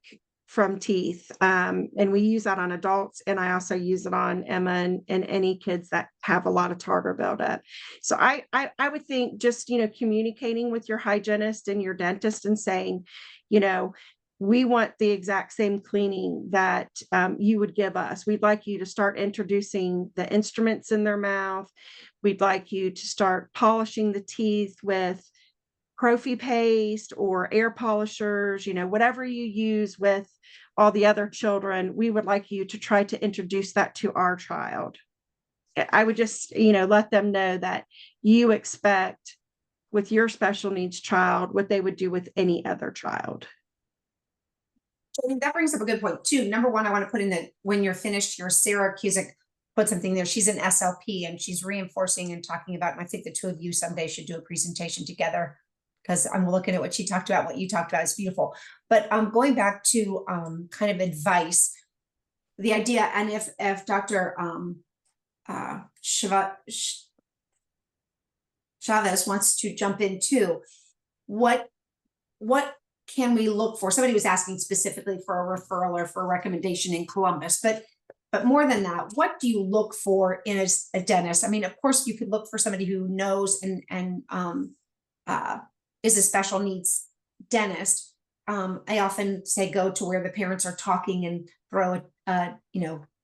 from teeth. And we use that on adults. And I also use it on Emma and any kids that have a lot of tartar buildup. So I would think just, communicating with your hygienist and your dentist and saying, we want the exact same cleaning that you would give us. We'd like you to start introducing the instruments in their mouth. We'd like you to start polishing the teeth with Prophy paste or air polishers, whatever you use with all the other children. We would like you to try to introduce that to our child. I would just, let them know that you expect with your special needs child what they would do with any other child. I think that brings up a good point too. Number one, I want to put in that when you're finished, your Sarah Cusick put something there. She's an SLP and she's reinforcing and talking about, and I think the two of you someday should do a presentation together, because I'm looking at what she talked about, what you talked about is beautiful. But going back to kind of advice, the idea, and if Dr. Chávez wants to jump in too, what can we look for? Somebody was asking specifically for a referral or for a recommendation in Columbus, but more than that, what do you look for in a dentist? I mean, of course, you could look for somebody who knows and is a special needs dentist. I often say go to where the parents are talking and throw a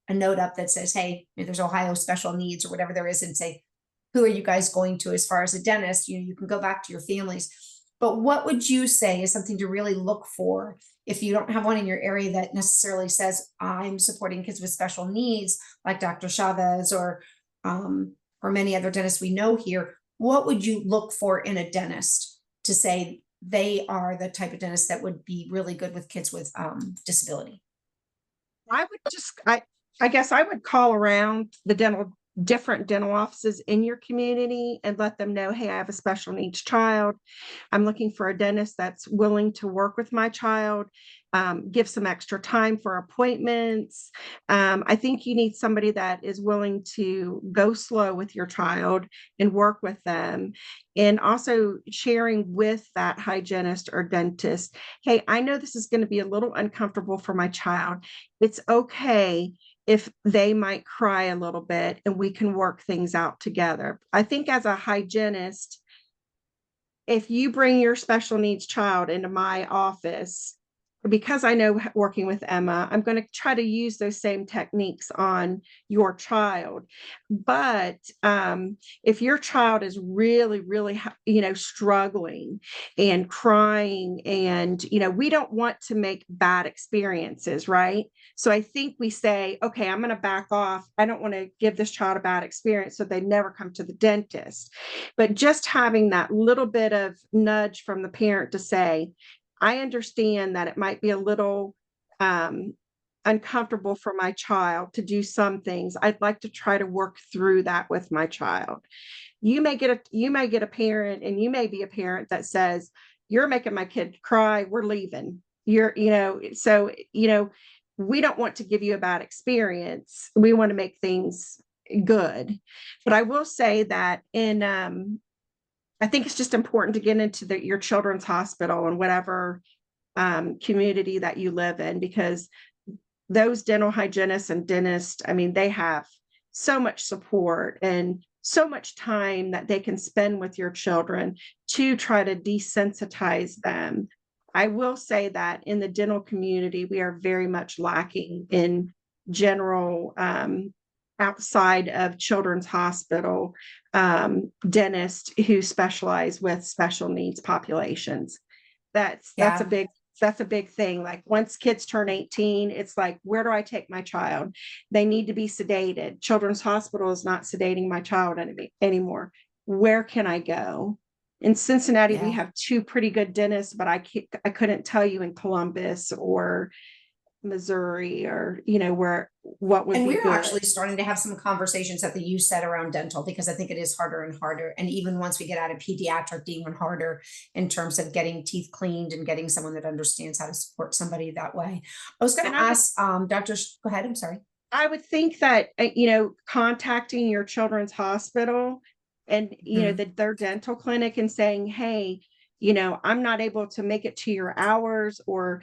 note up that says, hey, there's Ohio special needs or whatever there is, and say, who are you guys going to as far as a dentist? You can go back to your families. But what would you say is something to really look for if you don't have one in your area that necessarily says, I'm supporting kids with special needs, like Dr. Chávez or many other dentists we know here? What would you look for in a dentist to say they are the type of dentist that would be really good with kids with disability? I guess I would call around the different dental offices in your community and let them know, hey, I have a special needs child. I'm looking for a dentist that's willing to work with my child, give some extra time for appointments. I think you need somebody that is willing to go slow with your child and work with them. And also sharing with that hygienist or dentist, hey, I know this is going to be a little uncomfortable for my child. It's okay if they might cry a little bit and we can work things out together. I think as a hygienist, if you bring your special needs child into my office, because I know working with Emma, I'm going to try to use those same techniques on your child. But if your child is really, really, struggling and crying, and, we don't want to make bad experiences, right? So I think we say, okay, I'm going to back off. I don't want to give this child a bad experience, so they never come to the dentist. But just having that little bit of nudge from the parent to say, I understand that it might be a little uncomfortable for my child to do some things, I'd like to try to work through that with my child. You may get a parent, and you may be a parent that says, you're making my kid cry, we're leaving. So, we don't want to give you a bad experience. We want to make things good. But I will say that I think it's just important to get into your children's hospital and whatever community that you live in, because those dental hygienists and dentists, I mean, they have so much support and so much time that they can spend with your children to try to desensitize them. I will say that in the dental community, we are very much lacking in general, outside of children's hospital, dentists who specialize with special needs populations. That's a big thing. Like, once kids turn 18, it's like, where do I take my child? They need to be sedated. Children's Hospital is not sedating my child anymore. Where can I go? In Cincinnati, we have 2 pretty good dentists, but I couldn't tell you in Columbus or Missouri or, what would And be we're good. actually starting to have some conversations at the U set around dental, because I think it is harder and harder. And even once we get out of pediatric, even harder in terms of getting teeth cleaned and getting someone that understands how to support somebody that way. I was going to ask, Dr. Go ahead. I'm sorry. I would think that, contacting your children's hospital and, their dental clinic and saying, hey, I'm not able to make it to your hours, or,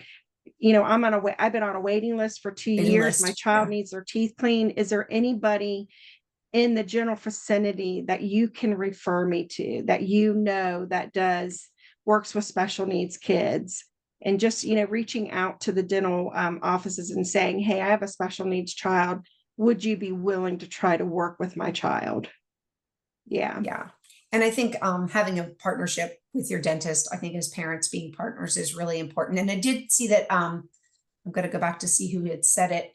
I've been on a waiting list for 2 years. My child needs their teeth cleaned. Is there anybody in the general vicinity that you can refer me to, that that works with special needs kids? And just, reaching out to the dental offices and saying, hey, I have a special needs child. Would you be willing to try to work with my child? Yeah. Yeah. And I think having a partnership with your dentist, I think as parents being partners is really important. And I did see that, I'm going to go back to see who had said it.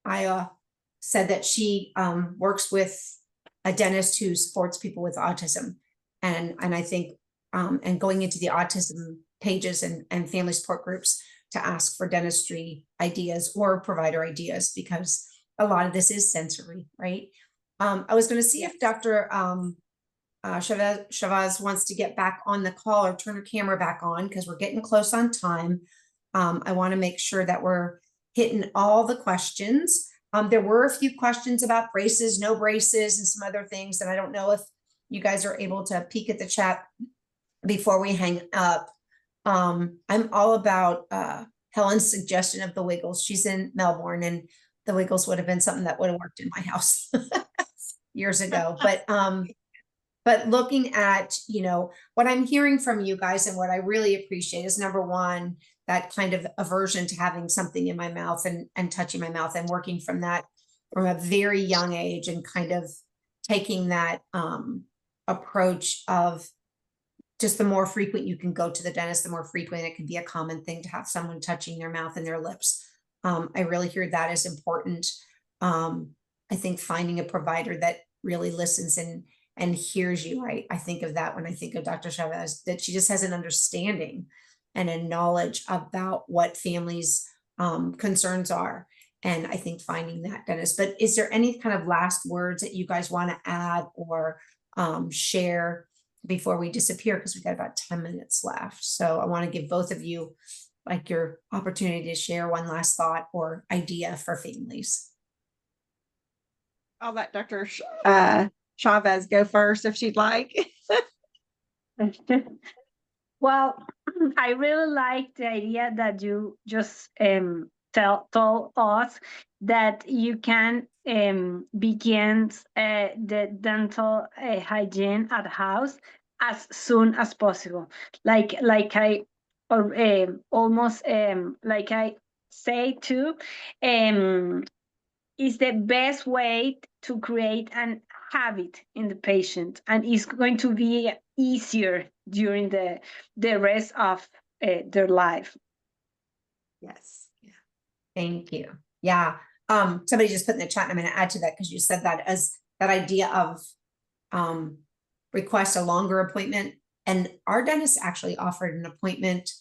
Aya said that she works with a dentist who supports people with autism. And I think, and going into the autism pages and family support groups to ask for dentistry ideas or provider ideas, because a lot of this is sensory, right? I was going to see if Dr. Chávez wants to get back on the call or turn her camera back on, because we're getting close on time. I want to make sure that we're hitting all the questions. There were a few questions about braces, no braces, and some other things. And I don't know if you guys are able to peek at the chat before we hang up. I'm all about Helen's suggestion of the Wiggles. She's in Melbourne, and the Wiggles would have been something that would have worked in my house years ago. But looking at, what I'm hearing from you guys, and what I really appreciate is, number one, that kind of aversion to having something in my mouth and touching my mouth, and working from that from a very young age, and kind of taking that approach of just the more frequent you can go to the dentist, the more frequent it can be a common thing to have someone touching their mouth and their lips. I really hear that is important. I think finding a provider that really listens and hears you. I think of that when I think of Dr. Chávez, that she just has an understanding and a knowledge about what families' concerns are. And I think finding that dentist. But is there any kind of last words that you guys want to add or share before we disappear? Because we've got about 10 minutes left. So I want to give both of you like your opportunity to share one last thought or idea for families. I'll let Dr. Chávez go first if she'd like. Well, I really like the idea that you just told us that you can begin the dental hygiene at house as soon as possible. Like I almost like I say too, is the best way to create an habit in the patient, and it's going to be easier during the rest of their life. Yes. Yeah. Thank you. Yeah. Somebody just put in the chat, and I'm going to add to that, because you said that as that idea of request a longer appointment. And our dentist actually offered an appointment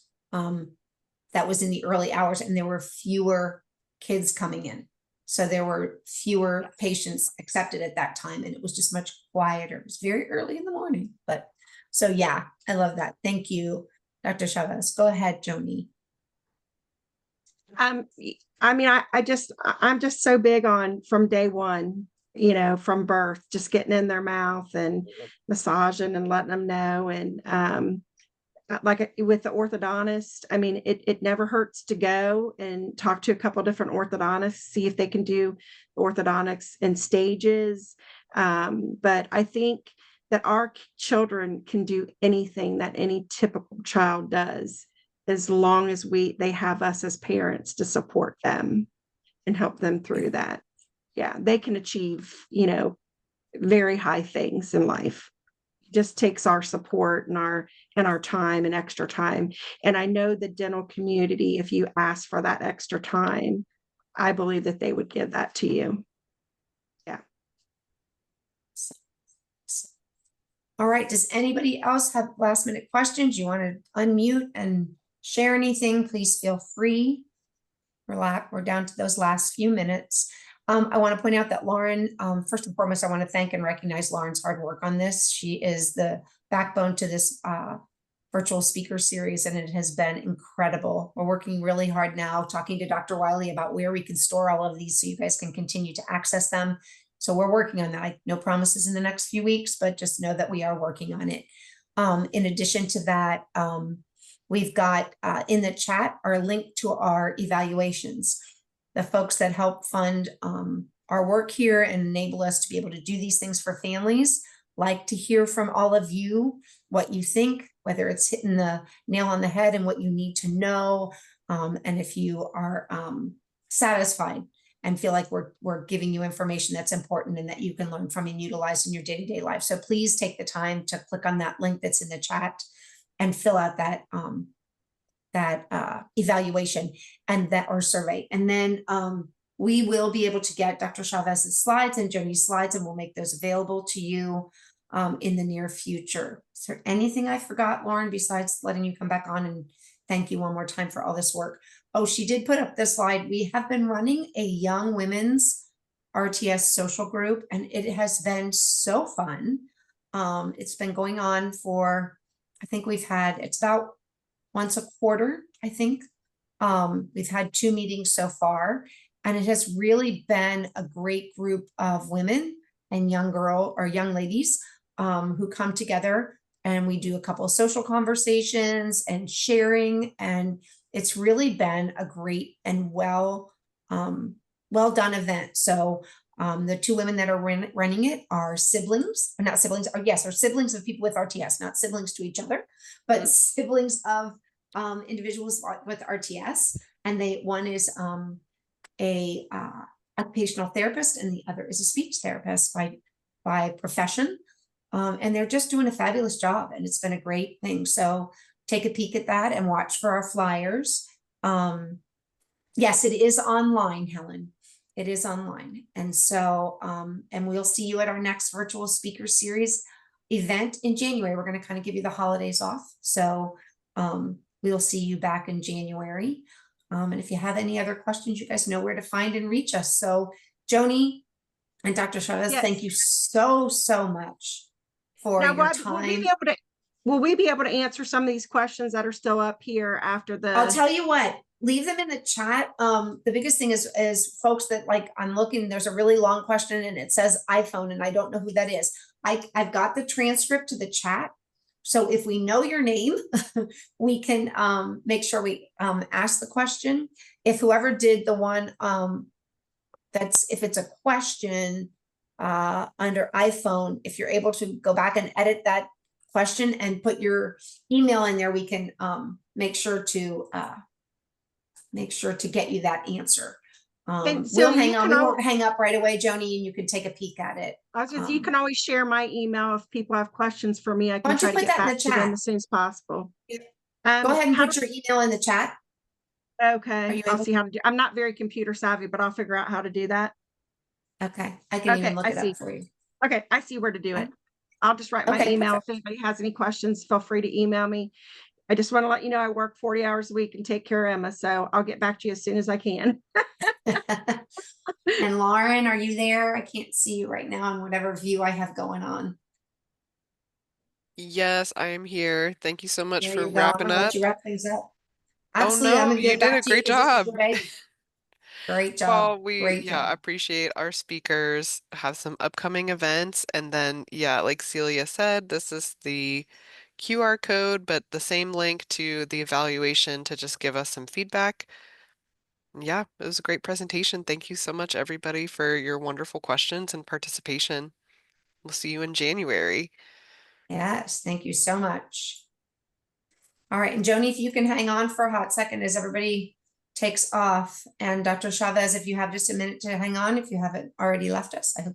that was in the early hours, and there were fewer kids coming in. So there were fewer patients accepted at that time, and it was just much quieter. It was very early in the morning, but so yeah, I love that. Thank you, Dr. Chavez. Go ahead, Joanie. I mean, I'm just so big on from day one, you know, from birth, just getting in their mouth and massaging and letting them know. And like with the orthodontist, I mean, it never hurts to go and talk to a couple of different orthodontists, see if they can do orthodontics in stages. But I think that our children can do anything that any typical child does, as long as they have us as parents to support them and help them through that. Yeah, they can achieve, you know, very high things in life. It just takes our support and our time and extra time. And I know the dental community, if you ask for that extra time, I believe that they would give that to you. Yeah. All right. Does anybody else have last minute questions? You want to unmute and share anything? Please feel free. Relax. We're down to those last few minutes. I want to point out that Lauren, first and foremost, I want to thank and recognize Lauren's hard work on this. She is the backbone to this virtual speaker series, and it has been incredible. We're working really hard now, talking to Dr. Wiley about where we can store all of these so you guys can continue to access them. So we're working on that. No promises in the next few weeks, but just know that we are working on it. In addition to that, we've got in the chat our link to our evaluations. The folks that help fund our work here and enable us to be able to do these things for families like to hear from all of you what you think, whether it's hitting the nail on the head and what you need to know, and if you are satisfied and feel like we're giving you information that's important and that you can learn from and utilize in your day-to-day life. So please take the time to click on that link that's in the chat and fill out that evaluation and that or survey. And then we will be able to get Dr. Chavez's slides and Joanie's slides, and we'll make those available to you in the near future. Is there anything I forgot, Lauren, besides letting you come back on and thank you one more time for all this work? Oh, she did put up the slide. We have been running a young women's RTS social group, and it has been so fun. It's been going on for, I think it's about once a quarter, I think. We've had 2 meetings so far, and it has really been a great group of women and young ladies who come together, and we do a couple of social conversations and sharing, and it's really been a great and well done event. So the 2 women that are running it are siblings, or not siblings, or yes, are siblings of people with RTS, not siblings to each other, but siblings of individuals with RTS. And one is a occupational therapist, and the other is a speech therapist by profession. And they're just doing a fabulous job, and it's been a great thing. So take a peek at that and watch for our flyers. Yes, it is online, Helen. It is online. And so, and we'll see you at our next virtual speaker series event in January. We're going to kind of give you the holidays off. So we'll see you back in January. And if you have any other questions, you guys know where to find and reach us. So Joanie and Dr. Chavez, Yes. Thank you so much for Now, your time. Will we be able to answer some of these questions that are still up here after the? I'll tell you what, leave them in the chat. The biggest thing is folks that, like, I'm looking, there's a really long question and it says iPhone and I don't know who that is. I've got the transcript to the chat. So if we know your name, we can make sure we ask the question. If whoever did the one, if it's a question under iPhone, if you're able to go back and edit that question and put your email in there, we can make sure to get you that answer. So we'll hang on. We won't hang up right away, Joanie, and you can take a peek at it. You can always share my email if people have questions for me. I can try to get back to them as soon as possible. Go ahead and put your email in the chat. Okay, I'll see how to do. I'm not very computer savvy, but I'll figure out how to do that. Okay, I can even look it up for you. Okay, I see where to do it. I'll just write my email. If anybody has any questions, feel free to email me. I just want to let you know I work 40 hours a week and take care of Emma. So I'll get back to you as soon as I can. And Lauren, are you there? I can't see you right now in whatever view I have going on. Yes, I am here. Thank you so much There for you go. I'm wrapping gonna let up. you wrap things up. Oh Absolutely. I'm no, gonna you give it did back a to you great because this is job. your baby. Great job. Well, we, Great yeah, job. appreciate our speakers, have some upcoming events, and then, yeah, like Celia said, this is the QR code, but the same link to the evaluation to just give us some feedback. Yeah, it was a great presentation. Thank you so much, everybody, for your wonderful questions and participation. We'll see you in January. Yes, thank you so much. All right, and Joanie, if you can hang on for a hot second as everybody takes off, and Dr. Chávez, if you have just a minute to hang on, if you haven't already left us, I hope